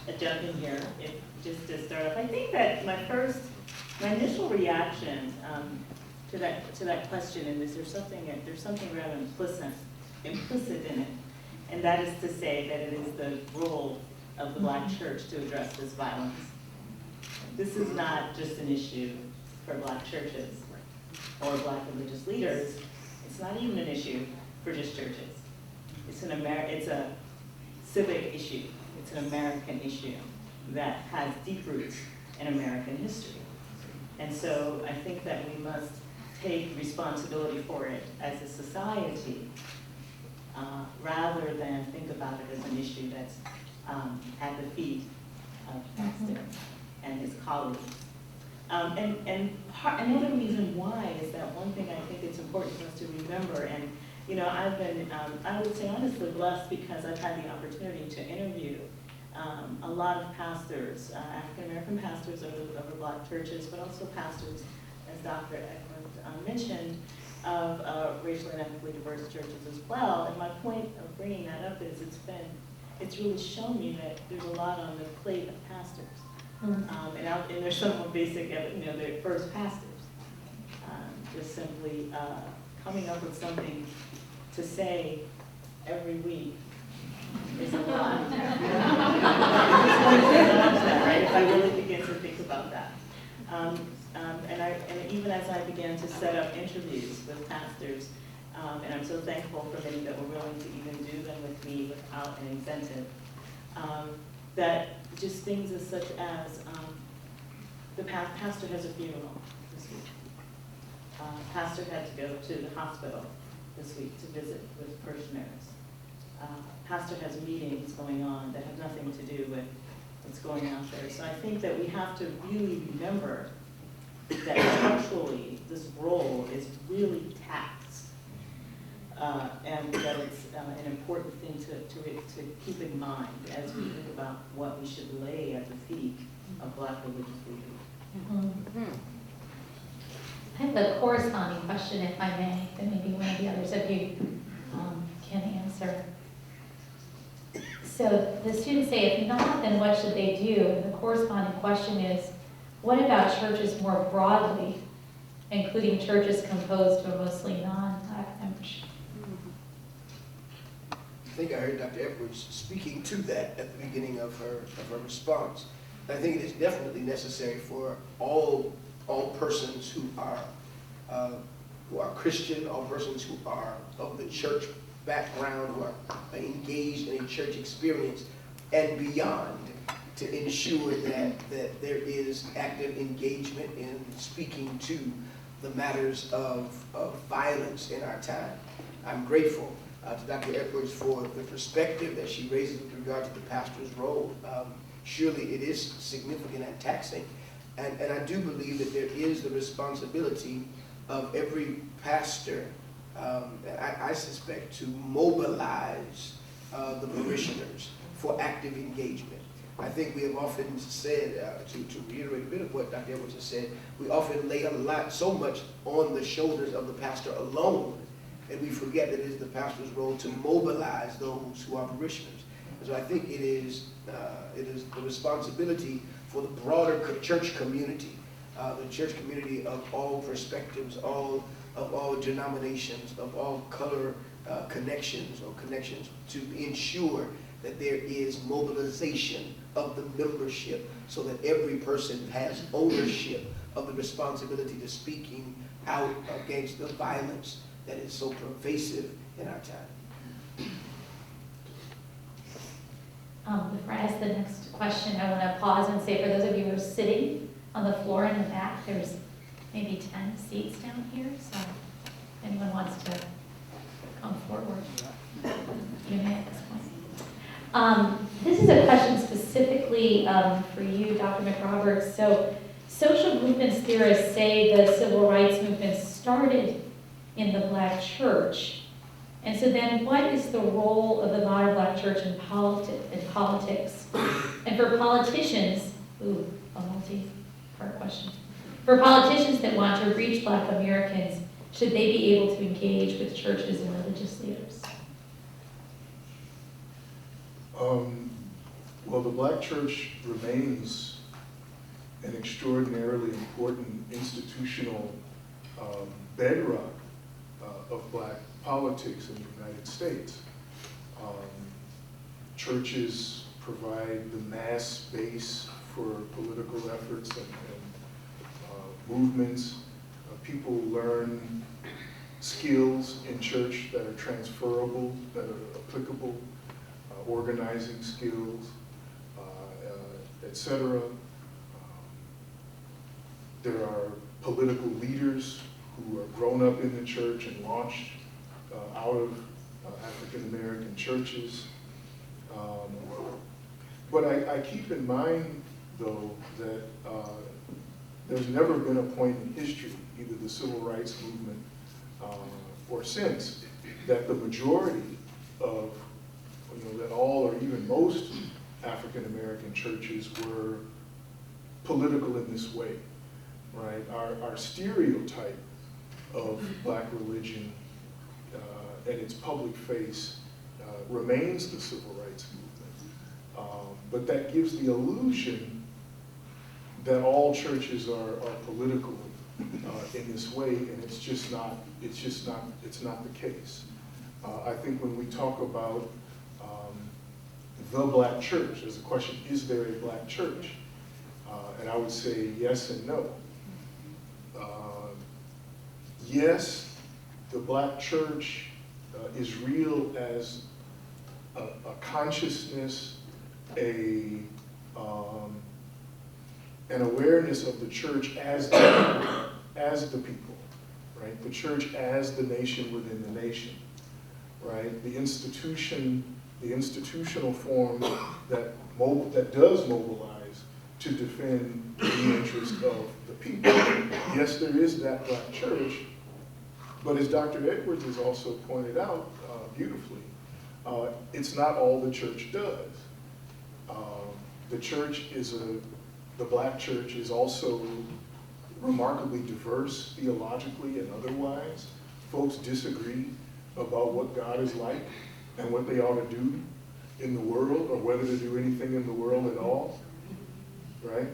I'll jump in here, just to start off. I think that my initial reaction to that question, and there's something rather implicit in it, and that is to say that it is the role of the Black church to address this violence. This is not just an issue for Black churches or Black religious leaders. It's not even an issue for just churches. It's a civic issue. It's an American issue that has deep roots in American history. And so I think that we must take responsibility for it as a society, rather than think about it as an issue that's at the feet of Pastor and his colleagues. And another reason why is that one thing I think it's important for us to remember, and you know, I've been, I would say honestly blessed because I've had the opportunity to interview a lot of pastors, African-American pastors of Black churches, but also pastors, as Dr. Ecklund mentioned, of racially and ethnically diverse churches as well. And my point of bringing that up is it's really shown me that there's a lot on the plate of pastors. And there's some basic, they're first pastors. Just simply coming up with something to say every week is a lot. Right? If I really begin to think about that. And even as I began to set up interviews with pastors, and I'm so thankful for many that were willing to even do them with me without an incentive, that just things as such as the pastor has a funeral this week. Pastor had to go to the hospital this week to visit with parishioners. Pastor has meetings going on that have nothing to do with what's going out there. So I think that we have to really remember that structurally this role is really taxed, and that it's an important thing to keep in mind as we think about what we should lay at the feet of Black religious leaders. I have a corresponding question, if I may, that maybe one of the others of you can answer. So the students say, if not, then what should they do? And the corresponding question is, what about churches more broadly, including churches composed of mostly non-Black members? I think I heard Dr. Edwards speaking to that at the beginning of her response. I think it is definitely necessary for all persons who are Christian, all persons who are of the church background, who are engaged in a church experience and beyond, to ensure that there is active engagement in speaking to the matters of violence in our time. I'm grateful to Dr. Edwards for the perspective that she raises with regard to the pastor's role. Surely it is significant and taxing. And I do believe that there is the responsibility of every pastor, I suspect, to mobilize the parishioners for active engagement. I think we have often said, to reiterate a bit of what Dr. Edwards has said, we often lay so much on the shoulders of the pastor alone, and we forget that it is the pastor's role to mobilize those who are parishioners. And so I think it is the responsibility for the broader church community, the church community of all perspectives, of all denominations, of all color connections, to ensure that there is mobilization of the membership so that every person has ownership of the responsibility to speaking out against the violence that is so pervasive in our time. Before I ask the next question, I want to pause and say for those of you who are sitting on the floor in the back, there's maybe 10 seats down here, so if anyone wants to come forward, you may at this point. This is a question specifically for you, Dr. McRoberts. So, social movements theorists say the civil rights movement started in the Black church. And so then what is the role of the modern Black church in politics? And for politicians, a multi-part question. For politicians that want to reach Black Americans, should they be able to engage with churches and religious leaders? Well, the Black church remains an extraordinarily important institutional bedrock of Black politics in the United States. Churches provide the mass base for political efforts and movements. People learn skills in church that are transferable, that are applicable, organizing skills, etc. There are political leaders who are grown up in the church and launched out of African American churches. But I keep in mind, though, that there's never been a point in history, either the civil rights movement or since, that the majority of, that all or even most African American churches were political in this way, right? Our stereotype of Black religion and its public face remains the civil rights movement. But that gives the illusion that all churches are political in this way, and it's not the case. I think when we talk about the Black church, there's a question, is there a Black church? And I would say yes and no. Yes, the Black church is real as a consciousness, an awareness of the church as the people, right? The church as the nation within the nation, right? The institutional form that does mobilize to defend the interest of the people. Yes, there is that Black church, but as Dr. Edwards has also pointed out beautifully, it's not all the church does. The Black church is also remarkably diverse theologically and otherwise. Folks disagree about what God is like and what they ought to do in the world, or whether to do anything in the world at all, right?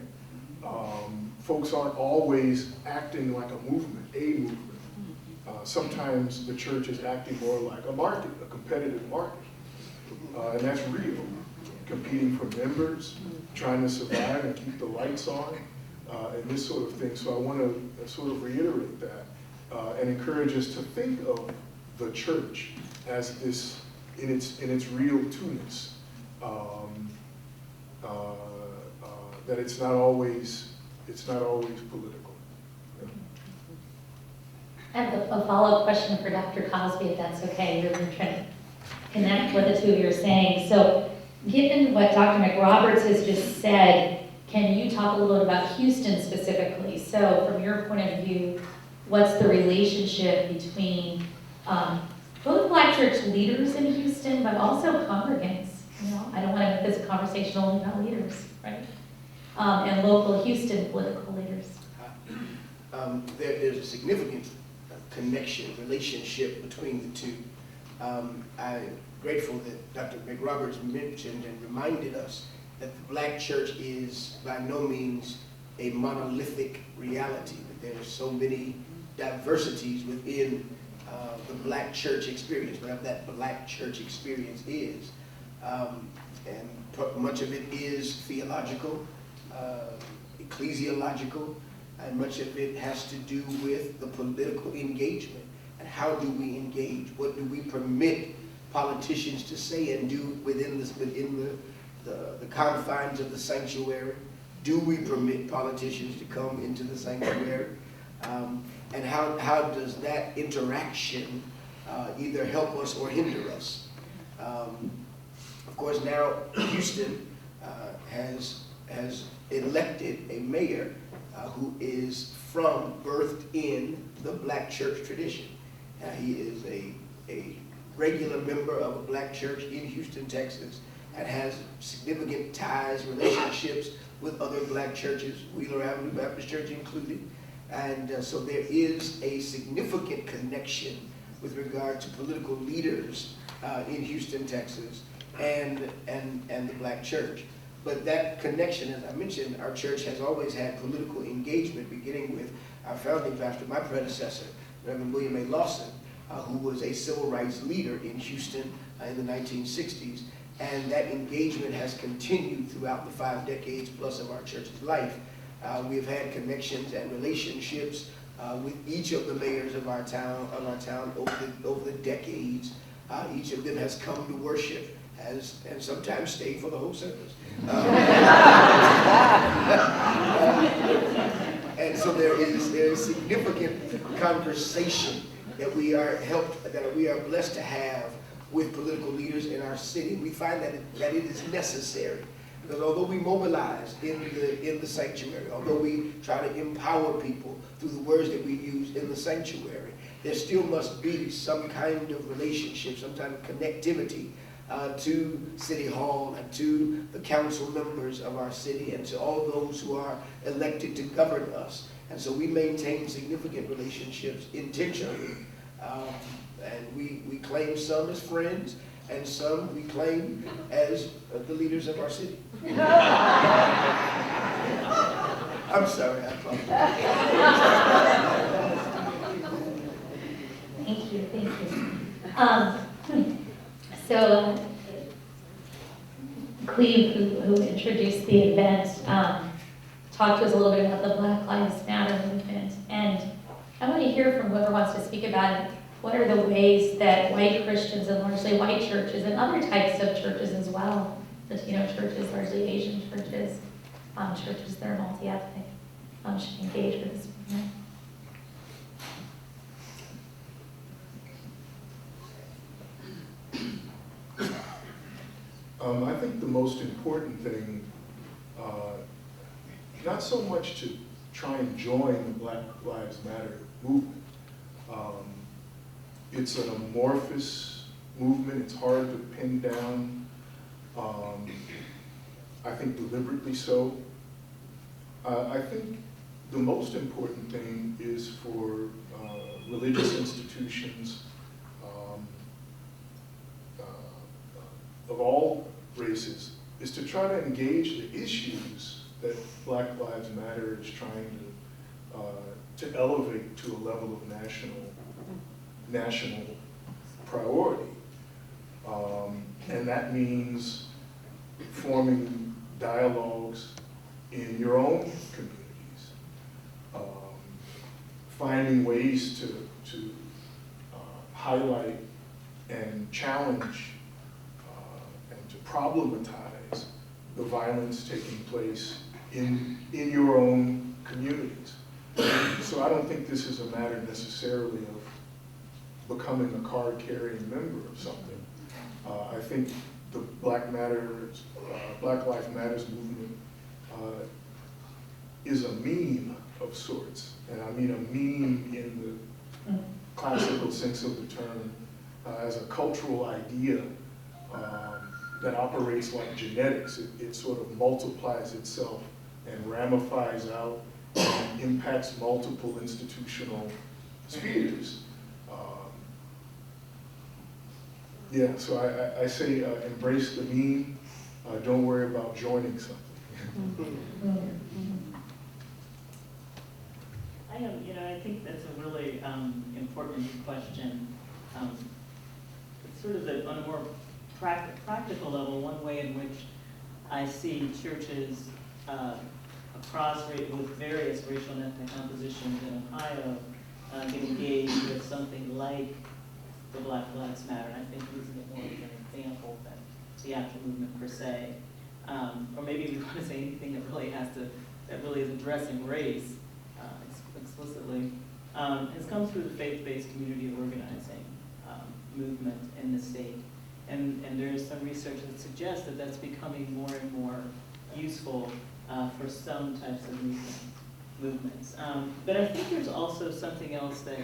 Folks aren't always acting like a movement. Sometimes the church is acting more like a market, a competitive market, and that's real. Competing for members, trying to survive and keep the lights on, and this sort of thing. So I want to sort of reiterate that and encourage us to think of the church as this in its real trueness. That it's not always political. I have a follow-up question for Dr. Cosby, if that's okay. We're trying to connect what the two of you are saying. So, given what Dr. McRoberts has just said, can you talk a little bit about Houston specifically? So, from your point of view, what's the relationship between both Black church leaders in Houston, but also congregants? I don't want to make this a conversation only about leaders, right? And local Houston political leaders. There is a significant relationship between the two. I'm grateful that Dr. McRoberts mentioned and reminded us that the Black church is by no means a monolithic reality, that there's so many diversities within the Black church experience, whatever that Black church experience is. And much of it is theological, ecclesiological, and much of it has to do with the political engagement. And how do we engage? What do we permit politicians to say and do within the confines of the sanctuary? Do we permit politicians to come into the sanctuary? And how does that interaction either help us or hinder us? Of course, now Houston has elected a mayor who is birthed in the black church tradition. He is a regular member of a black church in Houston, Texas, and has significant ties, relationships with other black churches, Wheeler Avenue Baptist Church included. And so there is a significant connection with regard to political leaders in Houston, Texas, and the black church. But that connection, as I mentioned, our church has always had political engagement, beginning with our founding pastor, my predecessor, Reverend William A. Lawson, who was a civil rights leader in Houston in the 1960s. And that engagement has continued throughout the 5 decades plus of our church's life. We've had connections and relationships with each of the mayors of our town over the decades. Each of them has come to worship and sometimes stayed for the whole service. And so there is significant conversation that we are blessed to have with political leaders in our city. We find that it is necessary, because although we mobilize in the sanctuary, although we try to empower people through the words that we use in the sanctuary, there still must be some kind of relationship, some kind of connectivity to City Hall and to the council members of our city and to all those who are elected to govern us. And so we maintain significant relationships intentionally. And we claim some as friends, and some we claim as the leaders of our city. I'm sorry, I apologize. Thank you. So, Cleve, who introduced the event, talked to us a little bit about the Black Lives Matter movement, and I want to hear from whoever wants to speak about it. What are the ways that white Christians and largely white churches and other types of churches as well, Latino churches, largely Asian churches, churches that are multi-ethnic, should engage with this movement? I think the most important thing, not so much to try and join the Black Lives Matter movement. It's an amorphous movement. It's hard to pin down. I think deliberately so. I think the most important thing is for religious institutions of all races is to try to engage the issues that Black Lives Matter is trying to elevate to a level of national priority. And that means forming dialogues in your own communities, finding ways to highlight and challenge and to problematize the violence taking place in your own communities. So I don't think this is a matter necessarily of becoming a card-carrying member of something. I think the Black Lives Matters movement is a meme of sorts, and I mean a meme in the classical sense of the term, as a cultural idea that operates like genetics. It sort of multiplies itself and ramifies out and impacts multiple institutional spheres. Yeah, so I say embrace the meme, don't worry about joining something. I think that's a really important question. It's sort of on a more practical level, one way in which I see churches with various racial and ethnic compositions in Ohio get engaged with something like the Black Lives Matter. And I think using it more as an example than the actual movement per se. Or maybe we want to say anything that really is addressing race explicitly. Has come through the faith-based community organizing movement in the state. And there's some research that suggests that that's becoming more and more useful for some types of movements. But I think there's also something else that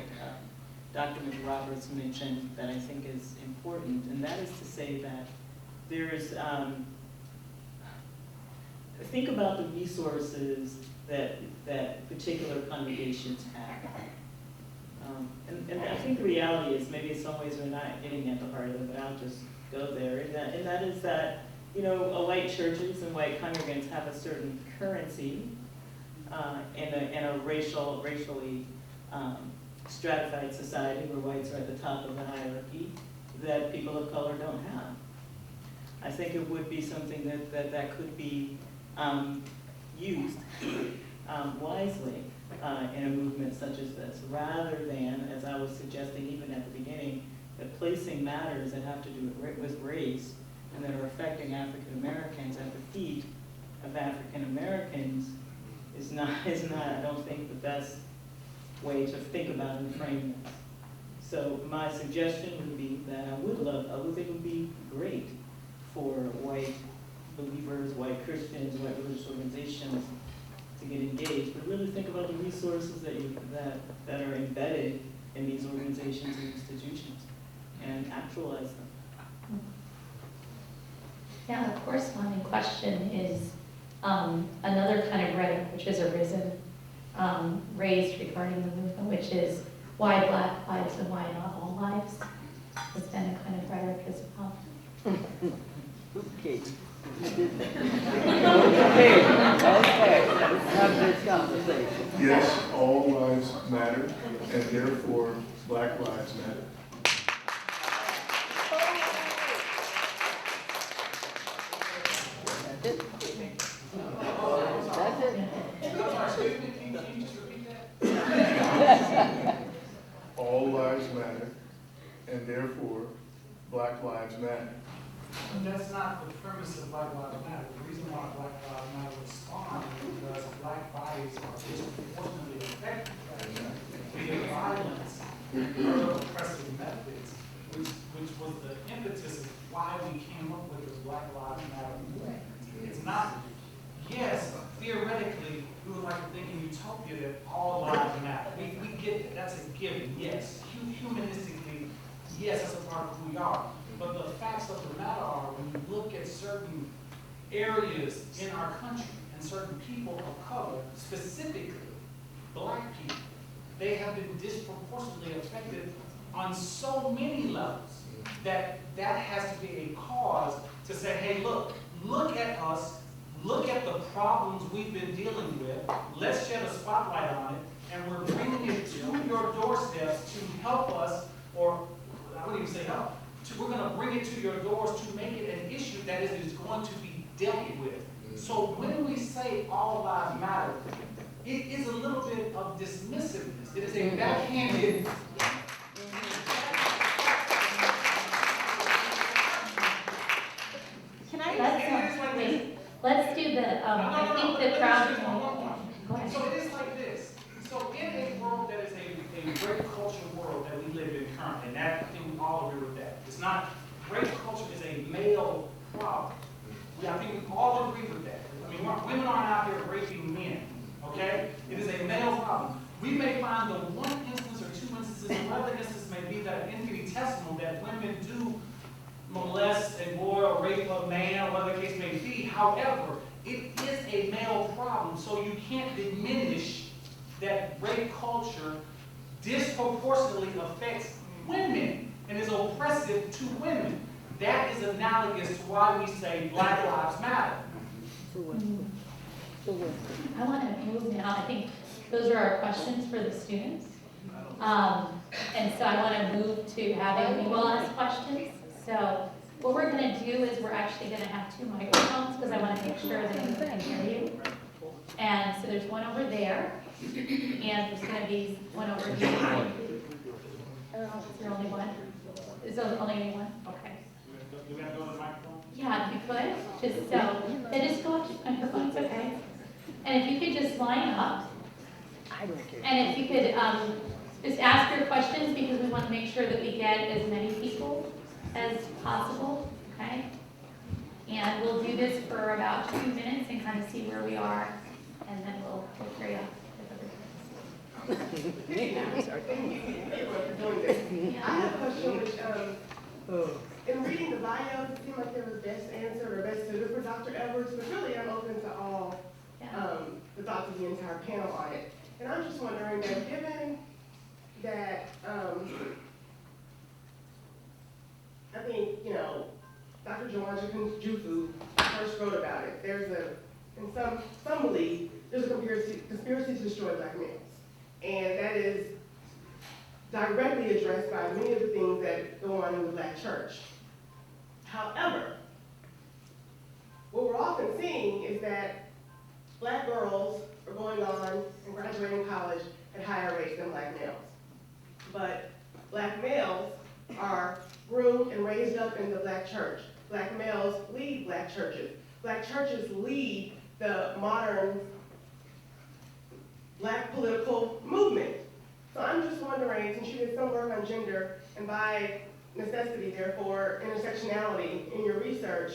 Dr. McRoberts mentioned that I think is important, and that is to say that there's, think about the resources that particular congregations have. And I think the reality is, maybe in some ways we're not getting at the heart of it, but I'll just go there. And that is that, you know, white churches and white congregants have a certain currency in a racially stratified society where whites are at the top of the hierarchy that people of color don't have. I think it would be something that could be used wisely in a movement such as this, rather than, as I was suggesting even at the beginning, that placing matters that have to do with race and that are affecting African Americans at the feet of African Americans is not, I don't think, the best way to think about and frame this. So my suggestion would be that I would think it would be great for white believers, white Christians, white religious organizations to get engaged, but really think about the resources that are embedded in these organizations and institutions and actualize them. Yeah, the corresponding question is another kind of rhetoric which has arisen, raised regarding the movement, which is why Black lives and why not all lives. Has been a kind of rhetoric as well. Okay. Okay, let's have this conversation. Yes, all lives matter, and therefore Black lives matter. That's it. All lives matter, and therefore Black lives matter. That's not the premise of Black Lives Matter. The reason why Black Lives Matter responds is because Black bodies are disproportionately affected via violence or oppressive methods, which was the impetus of why we came up with this Black Lives Matter movement. It's not, yes, theoretically, we would like to think in utopia that all lives matter. We get that, that's a given, yes. Humanistically, yes, that's a part of who we are. But the facts of the matter are, when you look at certain areas in our country and certain people of color, specifically Black people, they have been disproportionately affected on so many levels that has to be a cause to say, hey, look at us, look at the problems we've been dealing with, let's shed a spotlight on it, and we're bringing it to your doorsteps to help us, or I wouldn't even say help, we're going to bring it to your doors to make it an issue that is going to be dealt with. So when we say all lives matter, it is a little bit of dismissiveness. It is a backhanded. Can I? Let's do the, I think the crowd. Go ahead. So it is like this. So in a world that is a great culture world that we live in currently, and that, I think we all agree with that. It's not, rape culture is a male problem. Yeah, I think we all agree with that. I mean, women aren't out here raping men, okay? It is a male problem. We may find the one instance or two instances, or other instances may be that infinitesimal that women do molest a boy or rape a man, or whatever the case may be. However, it is a male problem, so you can't diminish that rape culture disproportionately affects women and is oppressive to women. That is analogous to why we say Black Lives Matter. I want to move now. I think those are our questions for the students. And so I want to move to having you all ask questions. So What we're gonna do is we're actually gonna have 2 microphones because I wanna make sure that everyone can hear you. And so there's one over there, and there's gonna be one over here. Is there only one? Is there only one? Okay. Do we have to go to the microphone? Yeah, if you could, just so, then just go up to microphones, okay? And if you could just line up. And if you could just ask your questions because we want to make sure that we get as many people as possible, okay? And we'll do this for about 2 minutes and kind of see where we are, and then we'll carry on. Thank you everyone for doing this. I have a question which, in reading the bio, it seemed like there was best answered or best suited for Dr. Edwards, but really I'm open to all the thoughts of the entire panel on it. And I'm just wondering that given that, I think, you know, Dr. Joanna Jufu first wrote about it. There's in some belief, there's a conspiracy to destroy black males. And that is directly addressed by many of the things that go on in the black church. However, what we're often seeing is that black girls are going on and graduating college at higher rates than black males. But black males are groomed and raised up in the black church. Black males lead black churches. Black churches lead the modern black political movement. So I'm just wondering, since you did some work on gender and by necessity, therefore, intersectionality in your research,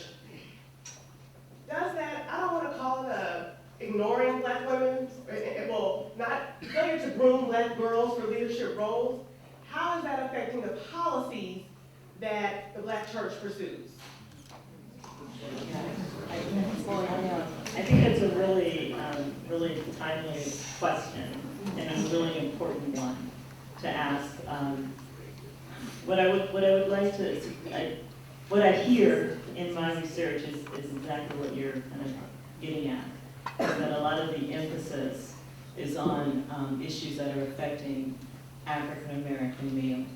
does that, I don't want to call it ignoring black women, well, not failure to groom black girls for leadership roles, how is that affecting the policies that the black church pursues? I think that's a really, really timely question, and a really important one to ask. What I would like to, what I hear in my research is exactly what you're kind of getting at. Is that a lot of the emphasis is on issues that are affecting African American males.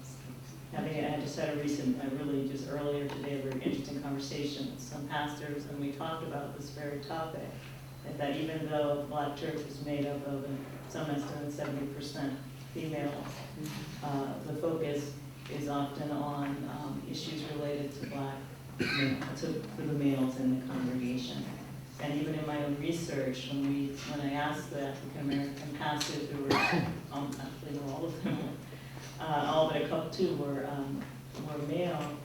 I just had really just earlier today, a very interesting conversation with some pastors, and we talked about this very topic, that even though the black church is made up of, some estimates, 70% females, the focus is often on issues related to to the males in the congregation. And even in my own research, when I asked the African American pastors who were, actually no, all of them, all but a couple, 2 were male,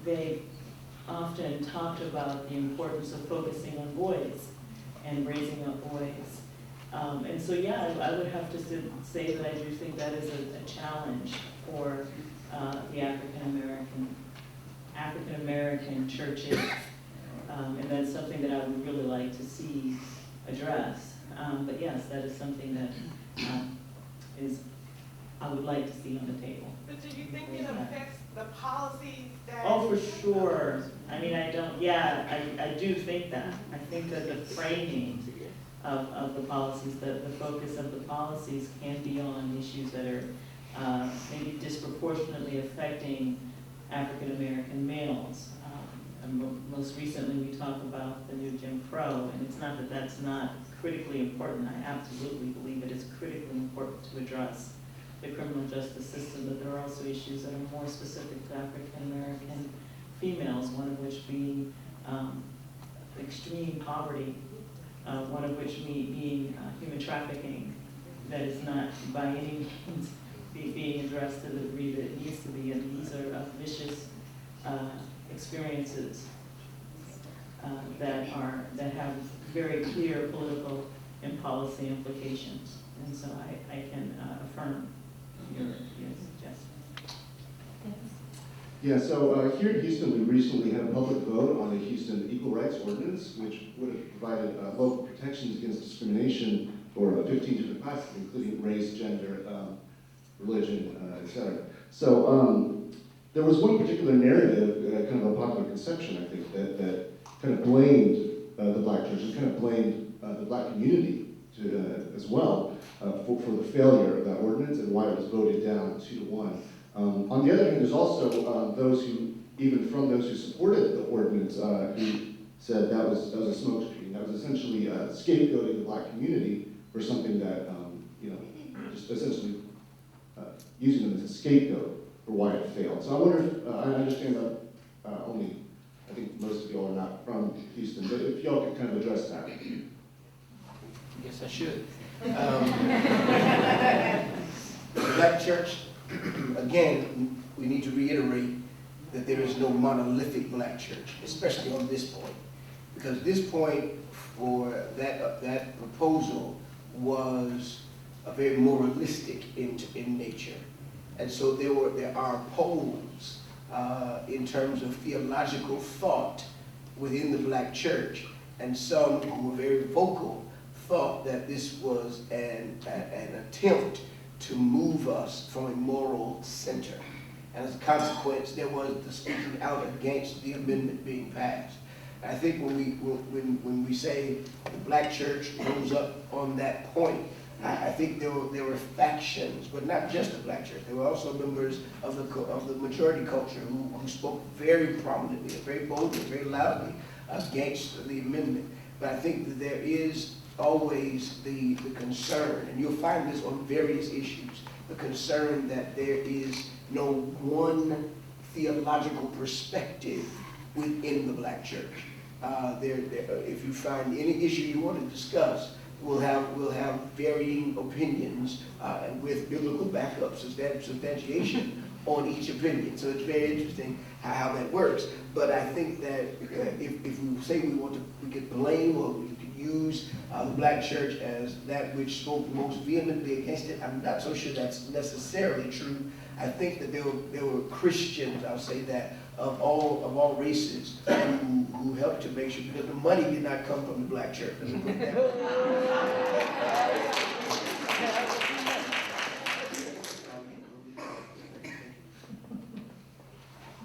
they often talked about the importance of focusing on boys and raising up boys. And so, yeah, I would have to say that I do think that is a challenge for the African American churches, and that's something that I would really like to see addressed. But yes, that is something that I would like to see on the table. But do you think it affects the policies that? Oh, for sure. I mean, I do think that. I think that the framing of the policies, the focus of the policies can be on issues that are maybe disproportionately affecting African American males. And most recently, we talked about the new Jim Crow, and it's not that that's not critically important. I absolutely believe it is critically important to address the criminal justice system, but there are also issues that are more specific to African American females, one of which being extreme poverty, one of which being human trafficking, that is not by any means being addressed to the degree that it needs to be, and these are vicious experiences that have very clear political and policy implications. And so I can affirm your suggestion. Yeah, so here in Houston, we recently had a public vote on the Houston Equal Rights Ordinance, which would have provided local protections against discrimination for 15 different classes, including race, gender, religion, etc. So there was one particular narrative, kind of a popular conception, I think, that kind of blamed the black church and kind of blamed the black community as well for the failure of that ordinance and why it was voted down 2-1. On the other hand, there's also those who even from those who supported the ordinance, who said that was a smokescreen. That was essentially scapegoating the Black community for something that, just essentially using them as a scapegoat for why it failed. So I wonder if, I understand that I think most of y'all are not from Houston, but if y'all could kind of address that. Yes, I should. The Black church, again, we need to reiterate that there is no monolithic Black church, especially on this point. Because this point for that proposal was a very moralistic in nature. And so there are poles in terms of theological thought within the Black church, and some who were very vocal thought that this was an attempt to move us from a moral center. And as a consequence, there was the speaking out against the amendment being passed. I think when we say the Black church rose up on that point, I think there were factions, but not just the Black church. There were also members of the majority culture who spoke very prominently, very boldly, very loudly against the amendment. But I think that there is always the concern, and you'll find this on various issues, the concern that there is no one theological perspective within the Black church. If you find any issue you want to discuss, we'll have varying opinions and with biblical backup substantiation on each opinion. So it's very interesting how that works. But I think that if we say we could blame or we could use the Black church as that which spoke most vehemently against it, I'm not so sure that's necessarily true. I think that there were Christians, I'll say that, of all races who helped to make sure, because the money did not come from the Black church. Let me put that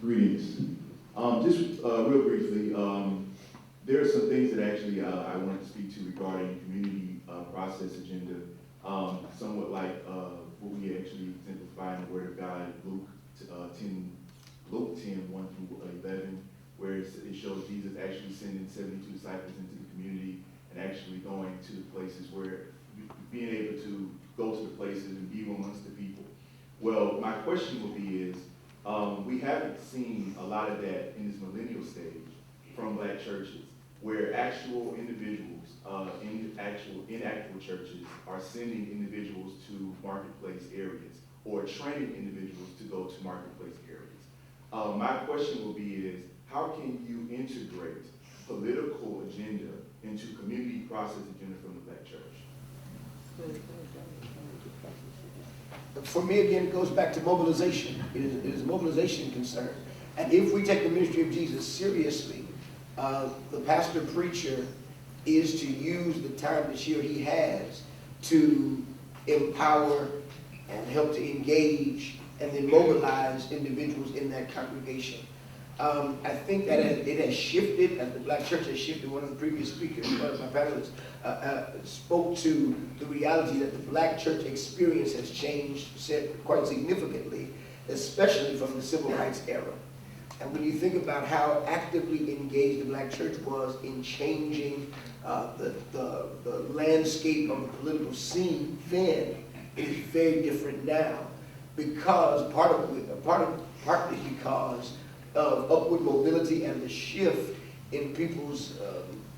Greetings. Just real briefly, there are some things that actually I wanted to speak to regarding community process agenda, somewhat like what we actually exemplify in the Word of God, Luke 10, 1 through 11, where it shows Jesus actually sending 72 disciples into the community and actually going to the places where, being able to go to the places and be amongst the people. Well, my question would be is, we haven't seen a lot of that in this millennial stage from Black churches, where actual individuals in actual churches are sending individuals to marketplace areas or training individuals to go to marketplace areas. My question will be is, how can you integrate political agenda into community process agenda from the Black church? For me, again, it goes back to mobilization. It is a mobilization concern. And if we take the ministry of Jesus seriously, the pastor preacher is to use the time that she or he has to empower and help to engage and then mobilize individuals in that congregation. I think that it has shifted, as the Black church has shifted. One of the previous speakers, one of my panelists, spoke to the reality that the Black church experience has changed quite significantly, especially from the civil rights era. And when you think about how actively engaged the Black church was in changing the landscape of the political scene then, it is very different now, because partly because of upward mobility and the shift in people's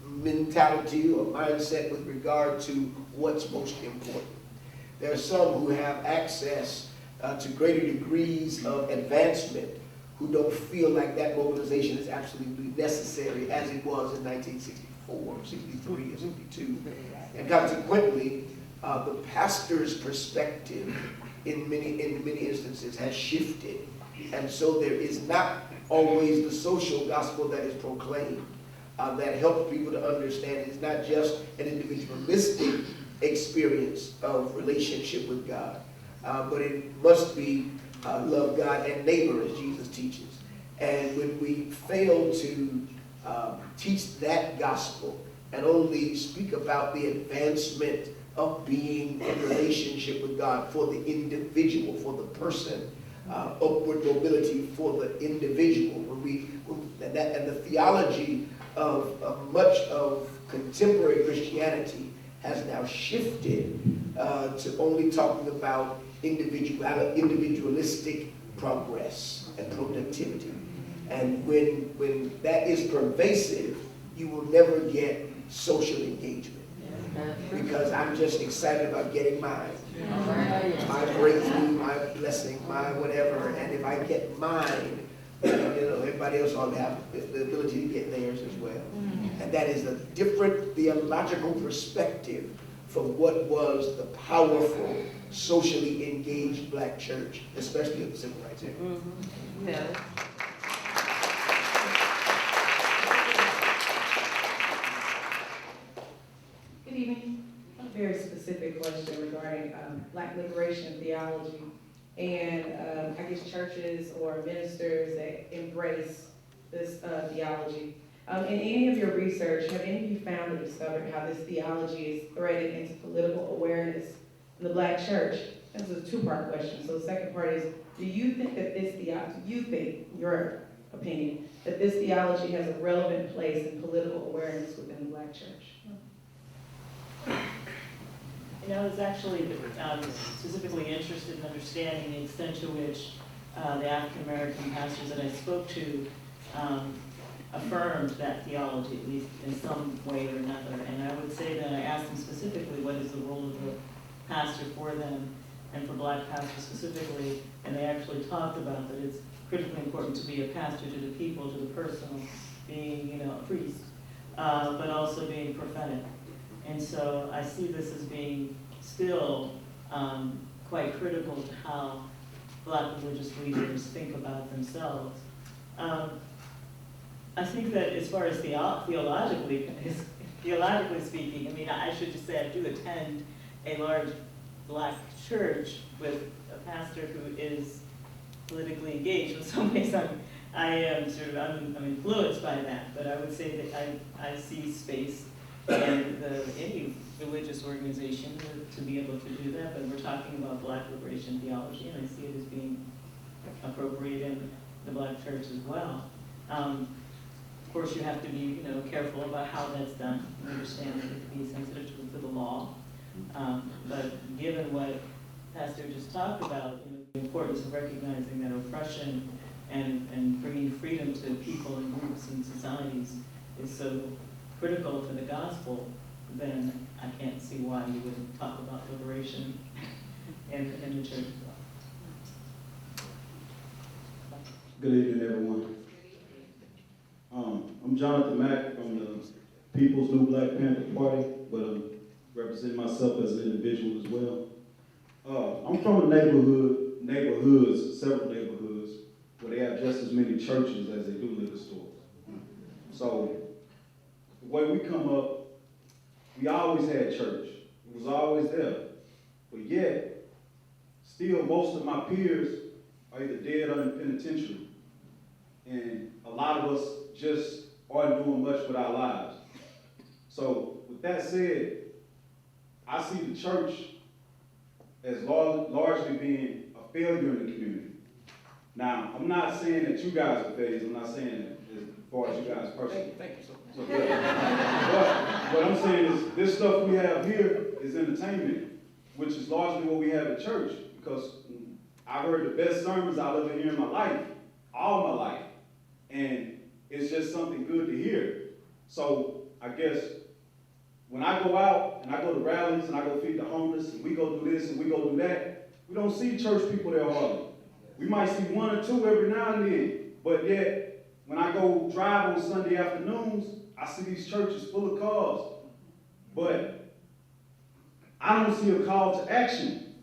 mentality or mindset with regard to what's most important. There are some who have access to greater degrees of advancement who don't feel like that mobilization is absolutely necessary as it was in 1964, 63, or 62. And consequently, the pastor's perspective in many instances has shifted. And so there is not always the social gospel that is proclaimed that helps people to understand it's not just an individualistic experience of relationship with God, but it must be love God and neighbor, as Jesus teaches. And when we fail to teach that gospel and only speak about the advancement of being in relationship with God for the individual, for the person, upward mobility for the individual. And the theology of much of contemporary Christianity has now shifted to only talking about individualistic progress and productivity. And when that is pervasive, you will never get social engagement. Because I'm just excited about getting mine. My breakthrough, my blessing, my whatever. And if I get mine, everybody else ought to have the ability to get theirs as well. And that is a different theological perspective from what was the powerful, socially engaged black church, especially in the civil rights era. Yeah. Good evening. A very specific question regarding Black liberation theology and I guess churches or ministers that embrace this theology. In any of your research, have any of you found or discovered how this theology is threaded into political awareness in the Black church? This is a two-part question. So the second part is, do you think that this your opinion, that this theology has a relevant place in political awareness within the Black church? I was actually specifically interested in understanding the extent to which the African American pastors that I spoke to affirmed that theology, at least in some way or another. And I would say that I asked them specifically what is the role of the pastor for them and for black pastors specifically, and they actually talked about that it's critically important to be a pastor to the people, to the personal, being a priest, but also being prophetic. And so I see this as being still quite critical to how black religious leaders think about themselves. I think that as far as theologically speaking, I should just say I do attend a large black church with a pastor who is politically engaged. In some ways, I'm influenced by that, but I would say that I see space in any religious organization to be able to do that. But we're talking about black liberation theology, and I see it as being appropriate in the black church as well. Of course, you have to be careful about how that's done. You understand that it can be sensitive to the law. But given what Pastor just talked about, the importance of recognizing that oppression and bringing freedom to people and groups and societies is so critical to the gospel, then I can't see why you wouldn't talk about liberation in the church as well. Good evening, everyone. I'm Jonathan Mack from the People's New Black Panther Party, but I'm representing myself as an individual as well. I'm from a several neighborhoods, where they have just as many churches as they do liquor stores. So the way we come up, we always had church. It was always there. But yet, still most of my peers are either dead or in the penitentiary. And a lot of us just aren't doing much with our lives. So with that said, I see the church as largely being a failure in the community. Now, I'm not saying that you guys are failures. I'm not saying that as far as you guys personally. Thank you so much. But what I'm saying is this stuff we have here is entertainment, which is largely what we have at church, because I've heard the best sermons I'll ever hear in my life, all my life. And it's just something good to hear. So I guess when I go out and I go to rallies and I go feed the homeless and we go do this and we go do that, we don't see church people there hardly. We might see one or two every now and then, but yet when I go drive on Sunday afternoons, I see these churches full of cars. But I don't see a call to action.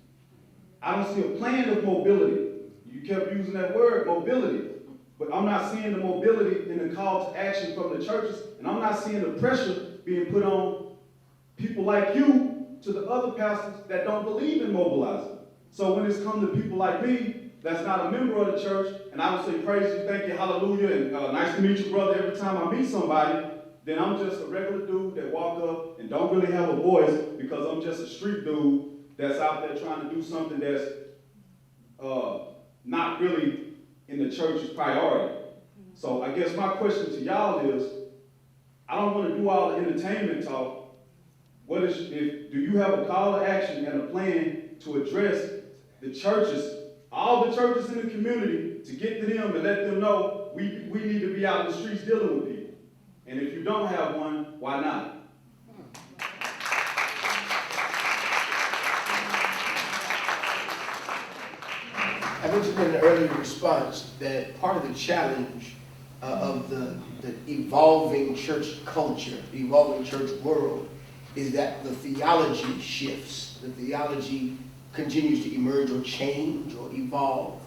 I don't see a plan of mobility. You kept using that word, mobility. But I'm not seeing the mobility in the call to action from the churches, and I'm not seeing the pressure being put on people like you to the other pastors that don't believe in mobilizing. So when it's come to people like me, that's not a member of the church, and I don't say praise you, thank you, hallelujah, and nice to meet you, brother, every time I meet somebody, then I'm just a regular dude that walk up and don't really have a voice because I'm just a street dude that's out there trying to do something that's not really in the church's priority. So I guess my question to y'all is, I don't want to do all the entertainment talk. Do you have a call to action and a plan to address the churches, all the churches in the community, to get to them and let them know we need to be out in the streets dealing with people? And if you don't have one, why not? I mentioned in an earlier response that part of the challenge of the evolving church culture, the evolving church world, is that the theology shifts. The theology continues to emerge or change or evolve.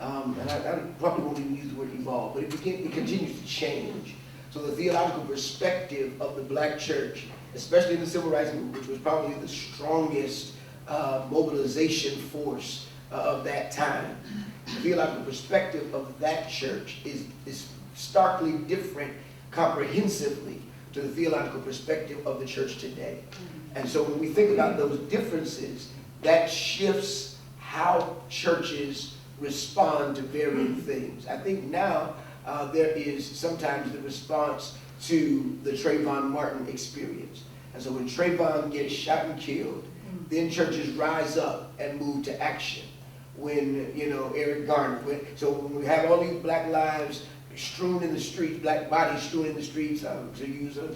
And I probably won't even use the word evolve, but it continues to change. So the theological perspective of the black church, especially in the civil rights movement, which was probably the strongest mobilization force of that time, the theological perspective of that church is starkly different comprehensively to the theological perspective of the church today. And so when we think about those differences, that shifts how churches respond to varying things. I think now there is sometimes the response to the Trayvon Martin experience. And so when Trayvon gets shot and killed, then churches rise up and move to action. When, Eric Garner, so when we have all these black lives strewn in the streets, black bodies strewn in the streets, to use a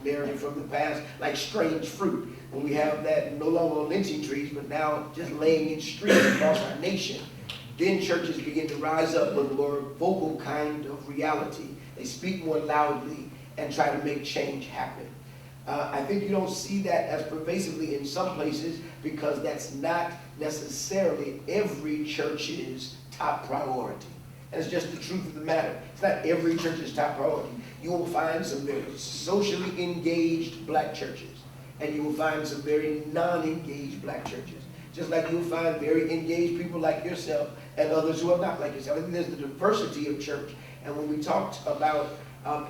narrative from the past, like strange fruit. When we have that no longer on lynching trees, but now just laying in streets across our nation, then churches begin to rise up with a more vocal kind of reality. They speak more loudly and try to make change happen. I think you don't see that as pervasively in some places because that's not necessarily every church's top priority. And it's just the truth of the matter. It's not every church's top priority. You will find some very socially engaged black churches, and you will find some very non-engaged black churches. Just like you'll find very engaged people like yourself and others who are not like yourself. I think there's the diversity of church. And when we talked about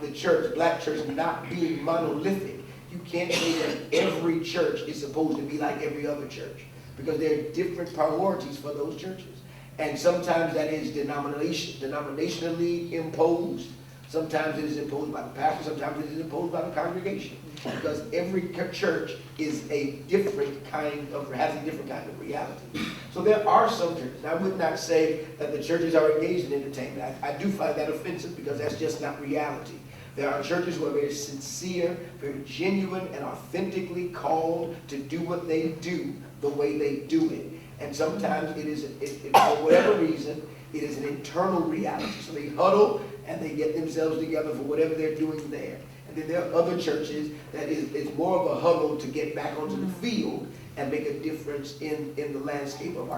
the church, black church, not being monolithic, you can't say that every church is supposed to be like every other church, because there are different priorities for those churches. And sometimes that is denominationally imposed. Sometimes it is imposed by the pastor. Sometimes it is imposed by the congregation. Because every church is a different kind of, has a different kind of reality. So there are some churches. I would not say that the churches are engaged in entertainment. I do find that offensive because that's just not reality. There are churches who are very sincere, very genuine, and authentically called to do what they do the way they do it. And sometimes it is, for whatever reason, it is an internal reality. So they huddle and they get themselves together for whatever they're doing there. And then there are other churches that it's more of a huddle to get back onto the field and make a difference in the landscape of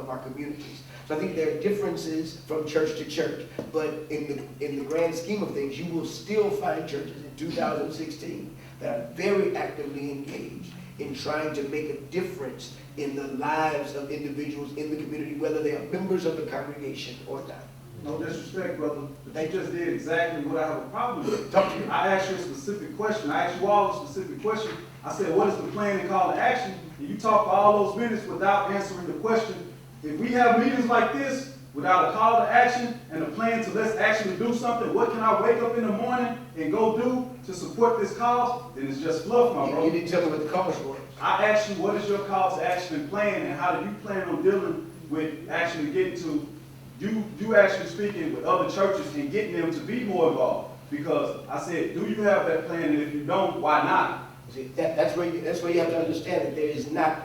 our communities. So I think there are differences from church to church, but in the grand scheme of things, you will still find churches in 2016 that are very actively engaged in trying to make a difference in the lives of individuals in the community, whether they are members of the congregation or not. No disrespect, brother, but you just did exactly what I have a problem with. Talk to you. I asked you a specific question. I asked you all a specific question. I said, what is the plan and call to action? And you talk for all those minutes without answering the question. If we have meetings like this without a call to action and a plan to let's actually do something, what can I wake up in the morning and go do to support this cause? Then it's just fluff, my bro. You didn't tell me what the cause was. I asked you, what is your call to action and plan, and how do you plan on dealing with actually getting to you actually speaking with other churches and getting them to be more involved? Because I said, do you have that plan, and if you don't, why not? See, that's where you have to understand that there is not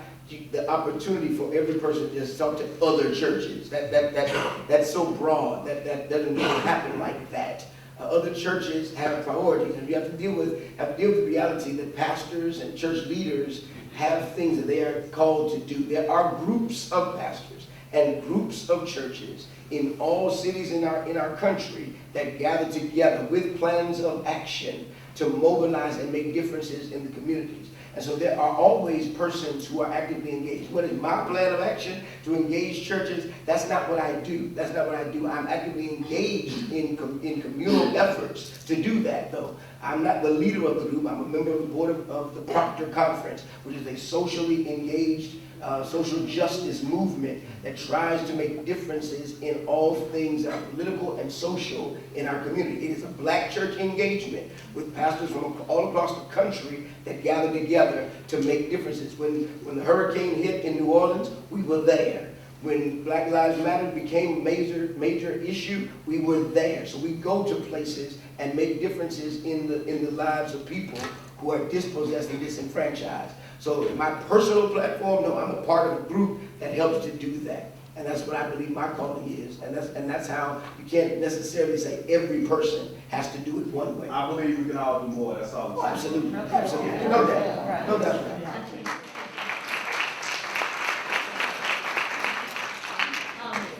the opportunity for every person to just talk to other churches. That's so broad. That doesn't really happen like that. Other churches have priorities, and you have to deal with the reality that pastors and church leaders have things that they are called to do. There are groups of pastors and groups of churches in all cities in our country that gather together with plans of action to mobilize and make differences in the communities. And so there are always persons who are actively engaged. What is my plan of action to engage churches? That's not what I do. That's not what I do. I'm actively engaged in communal efforts to do that, though. I'm not the leader of the group. I'm a member of the board of the Proctor Conference, which is a socially engaged social justice movement that tries to make differences in all things that are political and social in our community. It is a black church engagement with pastors from all across the country that gather together to make differences. When the hurricane hit in New Orleans, we were there. When Black Lives Matter became a major issue, we were there. So we go to places and make differences in the lives of people who are dispossessed and disenfranchised. So in my personal platform, no, I'm a part of a group that helps to do that. And that's what I believe my calling is. And that's how you can't necessarily say every person has to do it one way. I believe we can all do more, that's all. Oh, absolutely, absolutely. No doubt, no doubt.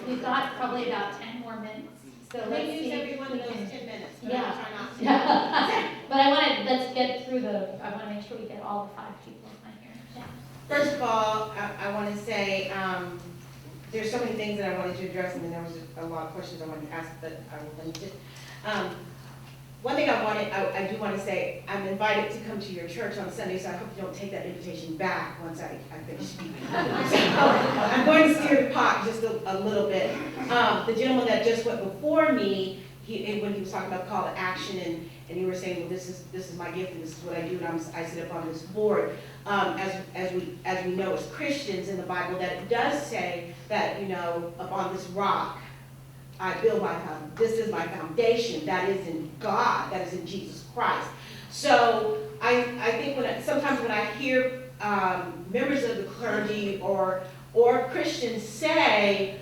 We've got probably about 10 more minutes. So let's Maybe see use if every one we of those can- 10 minutes, but Yeah. I'll try not to. Yeah. But let's get through I want to make sure we get all the 5 people on here. Yeah. First of all, I want to say there's so many things that I wanted to address, and then there was a lot of questions I wanted to ask, but I will limit it. One thing I do want to say, I'm invited to come to your church on Sunday, so I hope you don't take that invitation back once I finish speaking. I'm going to steer the pot just a little bit. The gentleman that just went before me, when he was talking about call to action, and you were saying, well, this is my gift, and this is what I do, and I sit up on this board. As we know as Christians in the Bible, that it does say that, upon this rock, I build this is my foundation, that is in God, that is in Jesus Christ. So I think sometimes when I hear members of the clergy or Christians say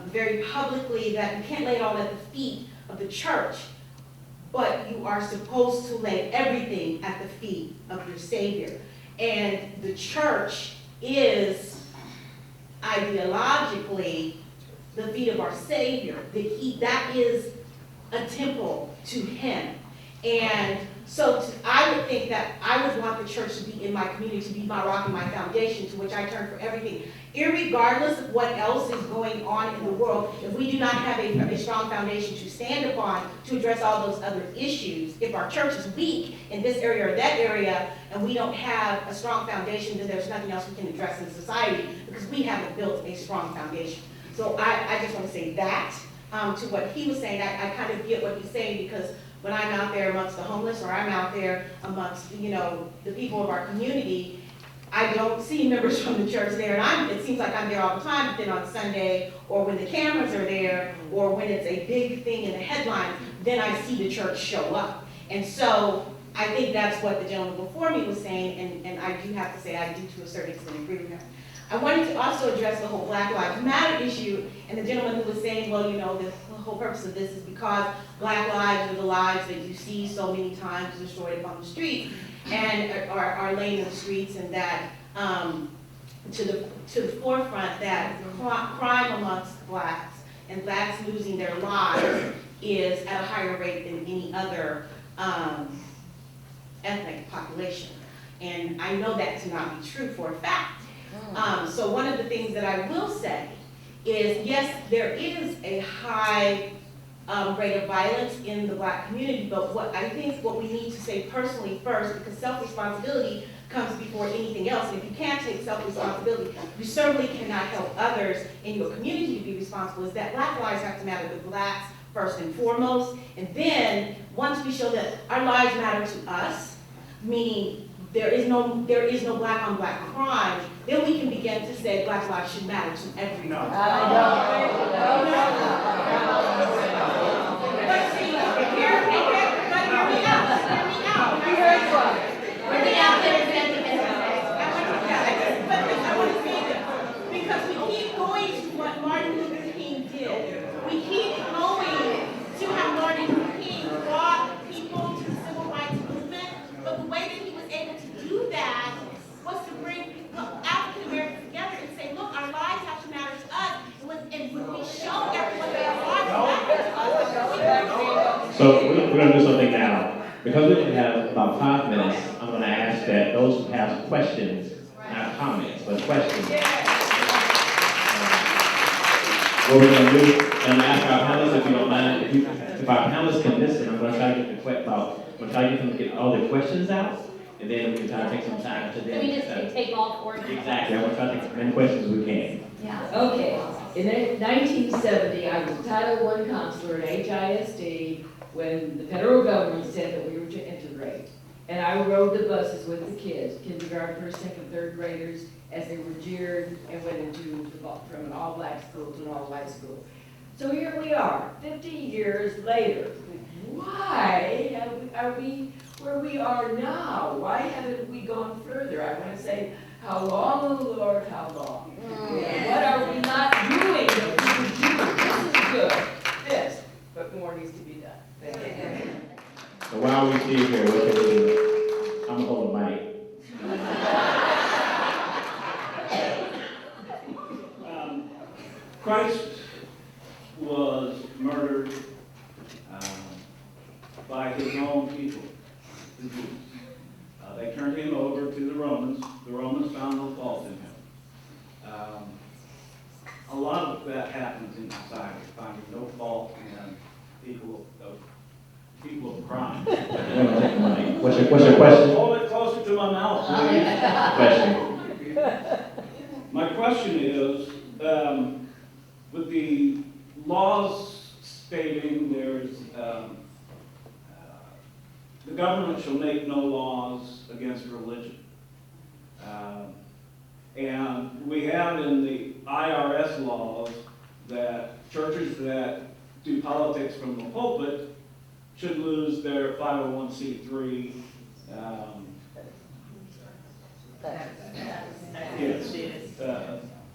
very publicly that you can't lay it all at the feet of the church, but you are supposed to lay everything at the feet of your Savior. And the church is ideologically the feet of our Savior. That is a temple to Him. And so I would think that I would want the church to be in my community, to be my rock and my foundation, to which I turn for everything. Irregardless of what else is going on in the world, if we do not have a strong foundation to stand upon to address all those other issues, if our church is weak in this area or that area, and we don't have a strong foundation, then there's nothing else we can address in society because we haven't built a strong foundation. So I just want to say that to what he was saying. I kind of get what he's saying, because when I'm out there amongst the homeless, or I'm out there amongst, the people of our community, I don't see members from the church there. And it seems like I'm there all the time, but then on Sunday, or when the cameras are there, or when it's a big thing in the headlines, then I see the church show up. And so I think that's what the gentleman before me was saying, and I do have to say I do to a certain extent agree with him. I wanted to also address the whole Black Lives Matter issue, and the gentleman who was saying, well, the whole purpose of this is because Black lives are the lives that you see so many times destroyed upon the streets, and are laying in the streets, and that to the forefront that crime amongst blacks and blacks losing their lives is at a higher rate than any other ethnic population. And I know that to not be true for a fact. So one of the things that I will say is, yes, there is a high rate of violence in the Black community, but what we need to say personally first, because self-responsibility comes before anything else, and if you can't take self-responsibility, you certainly cannot help others in your community to be responsible, is that Black lives have to matter with Blacks first and foremost, and then once we show that our lives matter to us, meaning there is no Black on Black crime, then we can begin to say Black lives should matter to everyone. But see, hear me out. I want to say this, because we keep going to what Martin Luther King did. We keep going to how Martin Luther King brought people to the civil rights movement, but the way that he was able to do that was to bring African Americans together and say, look, our lives have to matter to us, and when we show everyone that our lives matter to us, So we're going to do something now. Because we only have about 5 minutes, I'm going to ask that those who have questions, not comments, but questions. What we're going to do, I'm going to ask our panelists, if you don't mind, if our panelists can listen, I'm going to try to get all the questions out, and then we can try to take some time to So then. we just can take all four. Exactly, I'm gonna try to take as many questions as we can. Yeah. Okay, in 1970, I was a Title I counselor at HISD when the federal government said that we were to integrate. And I rode the buses with the kids, kindergarten, first, second, third graders, as they were jeered and went into from an all-black school to an all-white school. So here we are, 50 years later. Why are we where we are now? Why haven't we gone further? I want to say, how long, oh Lord, how long? What are we not doing that we would do? This is good, this, but more needs to be done. Thank you. So while we sit here, what can we do? I'm gonna hold a mic. Christ was murdered by his own people, the Jews. They turned him over to the Romans. The Romans found no fault in him. A lot of that happens in society, finding no fault in people of crime. What's your question? Hold it closer to my mouth, please. Question. My question is, with the laws stating there's the government shall make no laws against religion. And we have in the IRS laws that churches that do politics from the pulpit should lose their 501c3. Yes.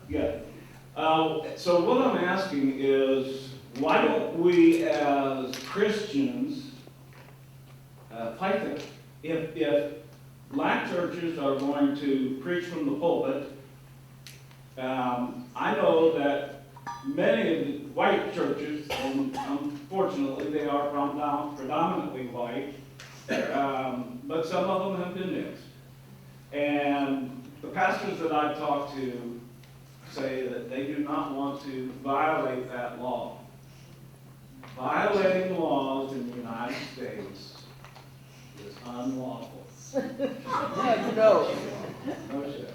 Yeah. So what I'm asking is, why don't we as Christians fight that? If black churches are going to preach from the pulpit, I know that many of the white churches, and unfortunately they are predominantly white, but some of them have been mixed. And the pastors that I've talked to say that they do not want to violate that law. Violating laws in the United States is unlawful. No. No shit.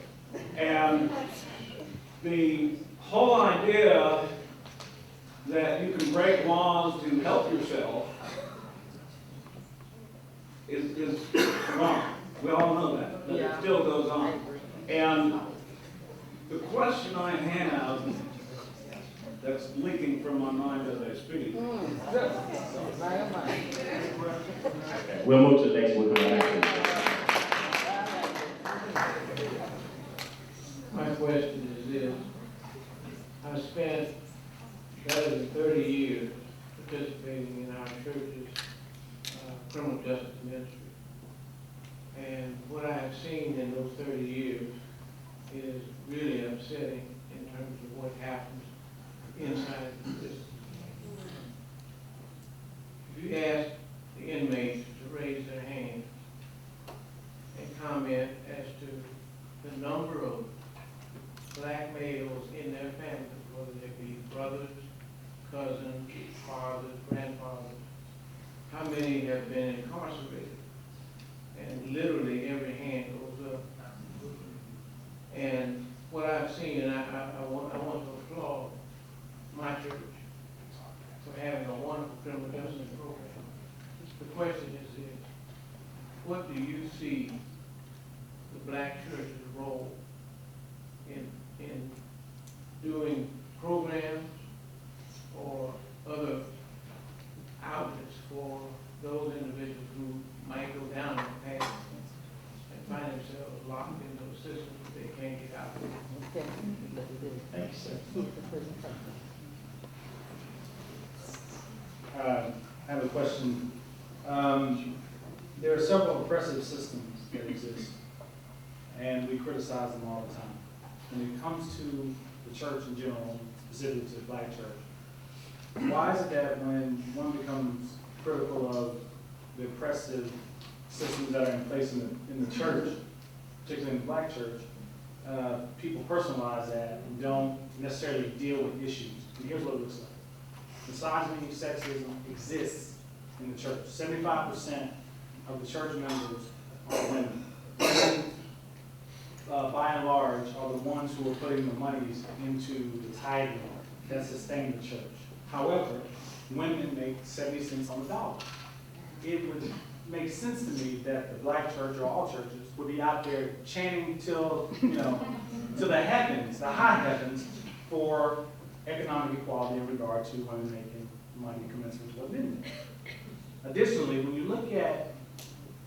And the whole idea that you can break laws to help yourself is wrong. We all know that, but it still goes on. And the question I have that's leaking from my mind as I speak. We'll move to the next one. My question is this. I spent better than 30 years participating in our church's criminal justice ministry. And what I have seen in those 30 years is really upsetting in terms of what happens inside the system. If you ask the inmates to raise their hand and comment as to the number of black males in their families, whether they be brothers, cousins, fathers, grandfathers, how many have been incarcerated? And literally every hand goes up. And what I've seen, and I want to applaud my church for having a wonderful criminal justice program. The question is this: what do you see the black church's role in doing programs or other outlets for those individuals who might go down the path and find themselves locked in those systems that they can't get out of? Thanks, sir. I have a question. There are several oppressive systems that exist, and we criticize them all the time. When it comes to the church in general, specifically to the black church, why is it that when one becomes critical of the oppressive systems that are in place in the church, particularly in the black church, people personalize that and don't necessarily deal with issues? And here's what it looks like. Misogyny, sexism exists in the church. 75% of the church members are women. women, by and large, are the ones who are putting the monies into the tithing that sustain the church. However, women make 70 cents on the dollar. It would make sense to me that the black church or all churches would be out there chanting till, to the heavens, the high heavens, for economic equality in regard to women making money commensurate with what men make. Additionally, when you look at,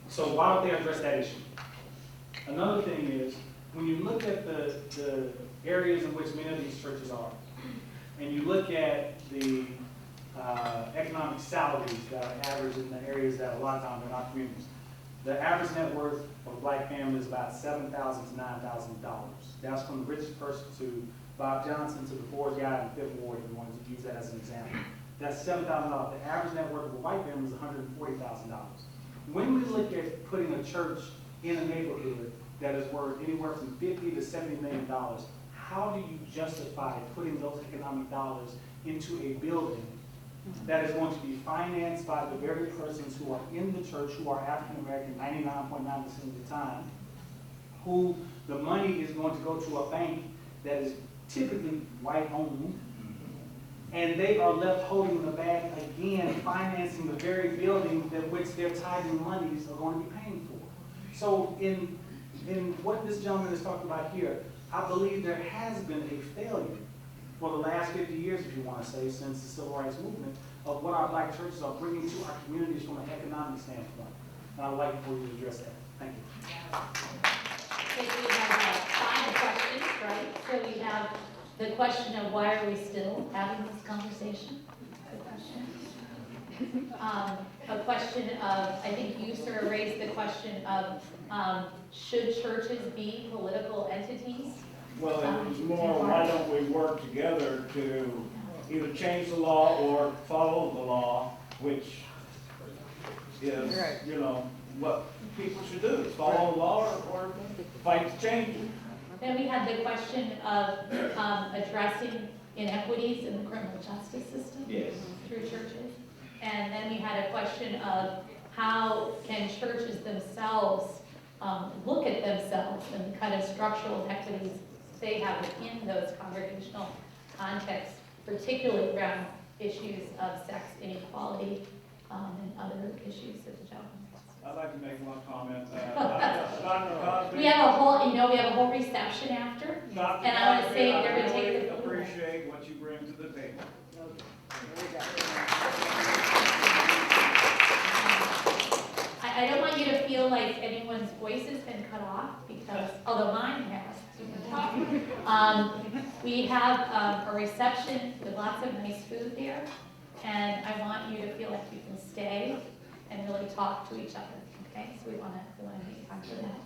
so why don't they address that issue? Another thing is, when you look at the areas in which many of these churches are, and you look at the economic salaries that are average in the areas that a lot of times are not communities, the average net worth of a black family is about $7,000 to $9,000. That's from the richest person to Bob Johnson to the poorest guy in the Fifth Ward, if you wanted to use that as an example. That's $7,000. The average net worth of a white family is $140,000. When we look at putting a church in a neighborhood that is worth anywhere from $50 to $70 million, how do you justify putting those economic dollars into a building that is going to be financed by the very persons who are in the church, who are African American 99.9% of the time, who the money is going to go to a bank that is typically white owned, and they are left holding the bag again, financing the very building that which their tithing monies are going to be paying for. So in what this gentleman is talking about here, I believe there has been a failure for the last 50 years, if you want to say, since the Civil Rights Movement, of what our black churches are bringing to our communities from an economic standpoint. And I'd like for you to address that. Thank you. Okay, so we have 5 questions, right? So we have the question of why are we still having this conversation? A question of, I think you sort of raised the question of, should churches be political entities? Well, it was more, why don't we work together to either change the law or follow the law, which is, what people should do, is follow the law or fight to change it. Then we had the question of addressing inequities in the criminal justice system through churches. And then we had a question of how can churches themselves look at themselves and the kind of structural inequities they have within those congregational contexts, particularly around issues of sex inequality and other issues that the gentleman. I'd like to make one comment. Dr. Cosby, we have a whole reception after, Dr. and I want to Cosby, say they're I going to really take the floor. appreciate what you bring to the table. I don't want you to feel like anyone's voice has been cut off, because, although mine has. We have a reception with lots of nice food there, and I want you to feel like you can stay and really talk to each other, okay? So we want to make time for that.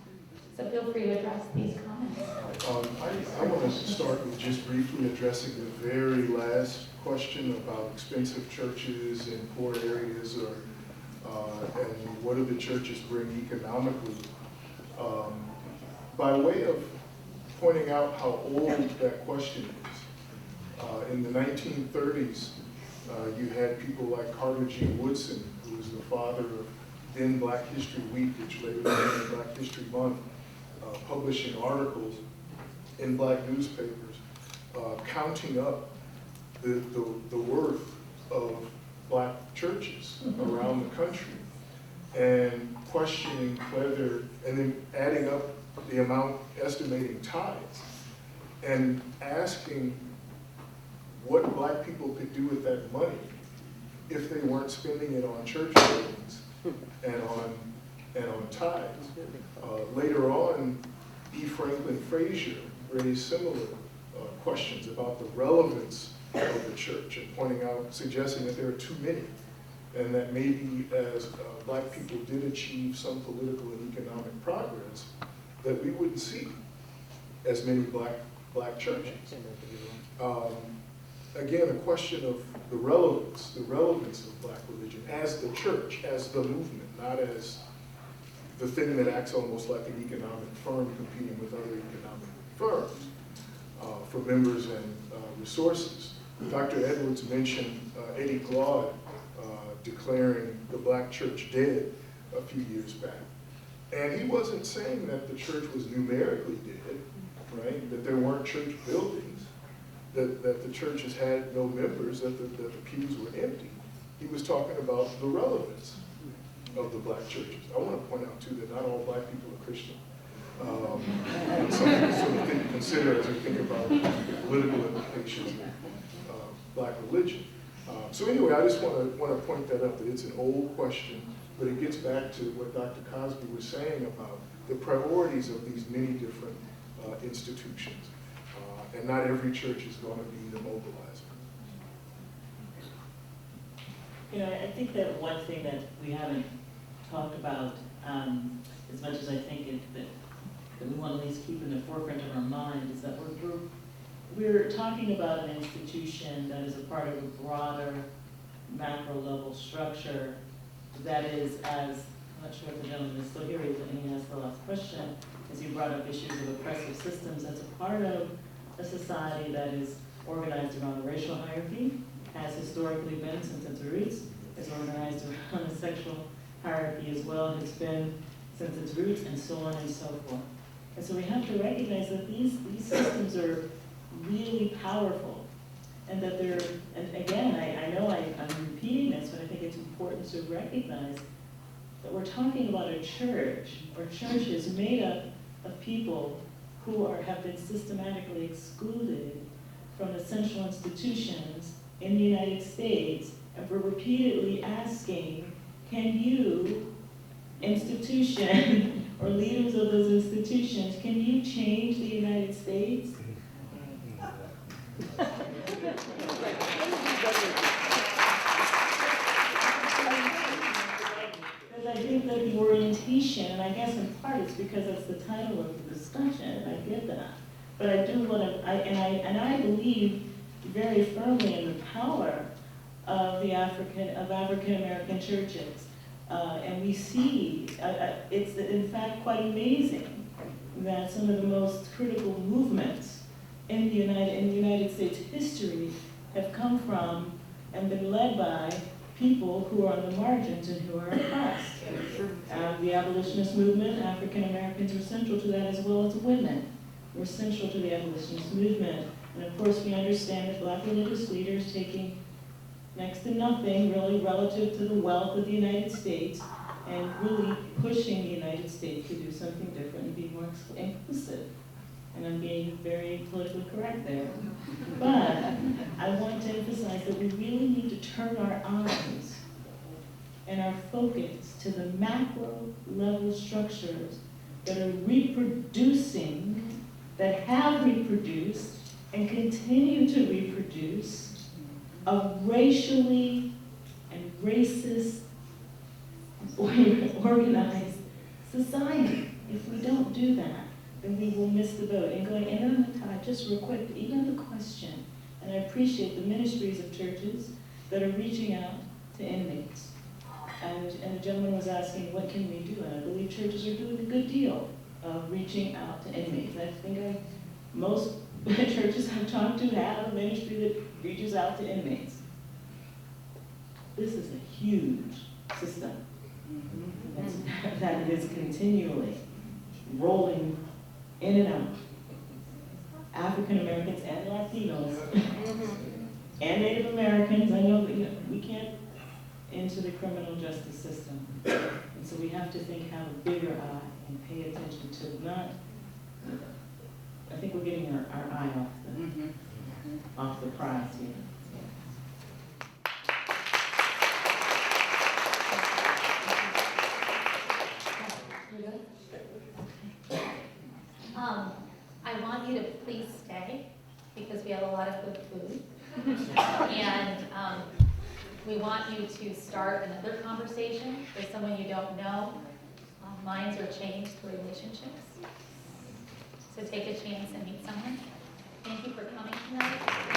So feel free to address these comments. I want to start with just briefly addressing the very last question about expensive churches in poor areas, and what do the churches bring economically. By way of pointing out how old that question is, in the 1930s, you had people like Carter G. Woodson, who was the father of then Black History Week, which later became Black History Month, publishing articles in black newspapers, counting up the worth of black churches around the country, and questioning whether, and then adding up the amount, estimating tithes, and asking what black people could do with that money if they weren't spending it on church buildings and on tithes. Later on, E. Franklin Frazier raised similar questions about the relevance of the church, and pointing out, suggesting that there are too many, and that maybe as black people did achieve some political and economic progress, that we wouldn't see as many black churches. Again, a question of the relevance of black religion as the church, as the movement, not as the thing that acts almost like an economic firm competing with other economic firms for members and resources. Dr. Edwards mentioned Eddie Glaude declaring the black church dead a few years back. And he wasn't saying that the church was numerically dead, right? That there weren't church buildings, that the churches had no members, that the pews were empty. He was talking about the relevance of the black churches. I want to point out too that not all black people are Christian. Something to consider as we think about the political implications of black religion. So anyway, I just want to point that out, that it's an old question, but it gets back to what Dr. Cosby was saying about the priorities of these many different institutions. And not every church is going to be the mobilizer. You know, I think that one thing that we haven't talked about as much as I think that we want to at least keep in the forefront of our mind is that we're talking about an institution that is a part of a broader macro level structure that is, as, I'm not sure if the gentleman is still here, and he asked the last question, as you brought up issues of oppressive systems, that's a part of a society that is organized around a racial hierarchy, has historically been since its roots, is organized around a sexual hierarchy as well, has been since its roots, and so on and so forth. And so we have to recognize that these systems are really powerful, and that they're, and again, I know I'm repeating this, but I think it's important to recognize that we're talking about a church, or churches made up of people who have been systematically excluded from essential institutions in the United States, and we're repeatedly asking, can you, institution, or leaders of those institutions, can you change the United States? Because I think that the orientation, and I guess in part it's because that's the title of the discussion, and I get that. But I do want to, I believe very firmly in the power of the African American churches. And we see, it's in fact quite amazing that some of the most critical movements in the United States history have come from and been led by people who are on the margins and who are oppressed. The abolitionist movement, African Americans were central to that, as well as women were central to the abolitionist movement. And of course we understand that black religious leaders taking next to nothing really relative to the wealth of the United States and really pushing the United States to do something different and be more inclusive. And I'm being very politically correct there. But I want to emphasize that we really need to turn our eyes and our focus to the macro level structures that are reproducing, that have reproduced and continue to reproduce a racially and racist organized society. If we don't do that, then we will miss the boat. And going in on the tide, just real quick, even the question, and I appreciate the ministries of churches that are reaching out to inmates. And the gentleman was asking, what can we do? And I believe churches are doing a good deal of reaching out to inmates. I think most churches I've talked to have a ministry that reaches out to inmates. This is a huge system that is continually rolling in and out. African Americans and Latinos and Native Americans. I know that we can't enter the criminal justice system. And so we have to have a bigger eye and pay attention to not, I think we're getting our eye off the prize here. I want you to please stay because we have a lot of good food. And we want you to start another conversation with someone you don't know. Minds are changed through relationships. So take a chance and meet someone. Thank you for coming tonight.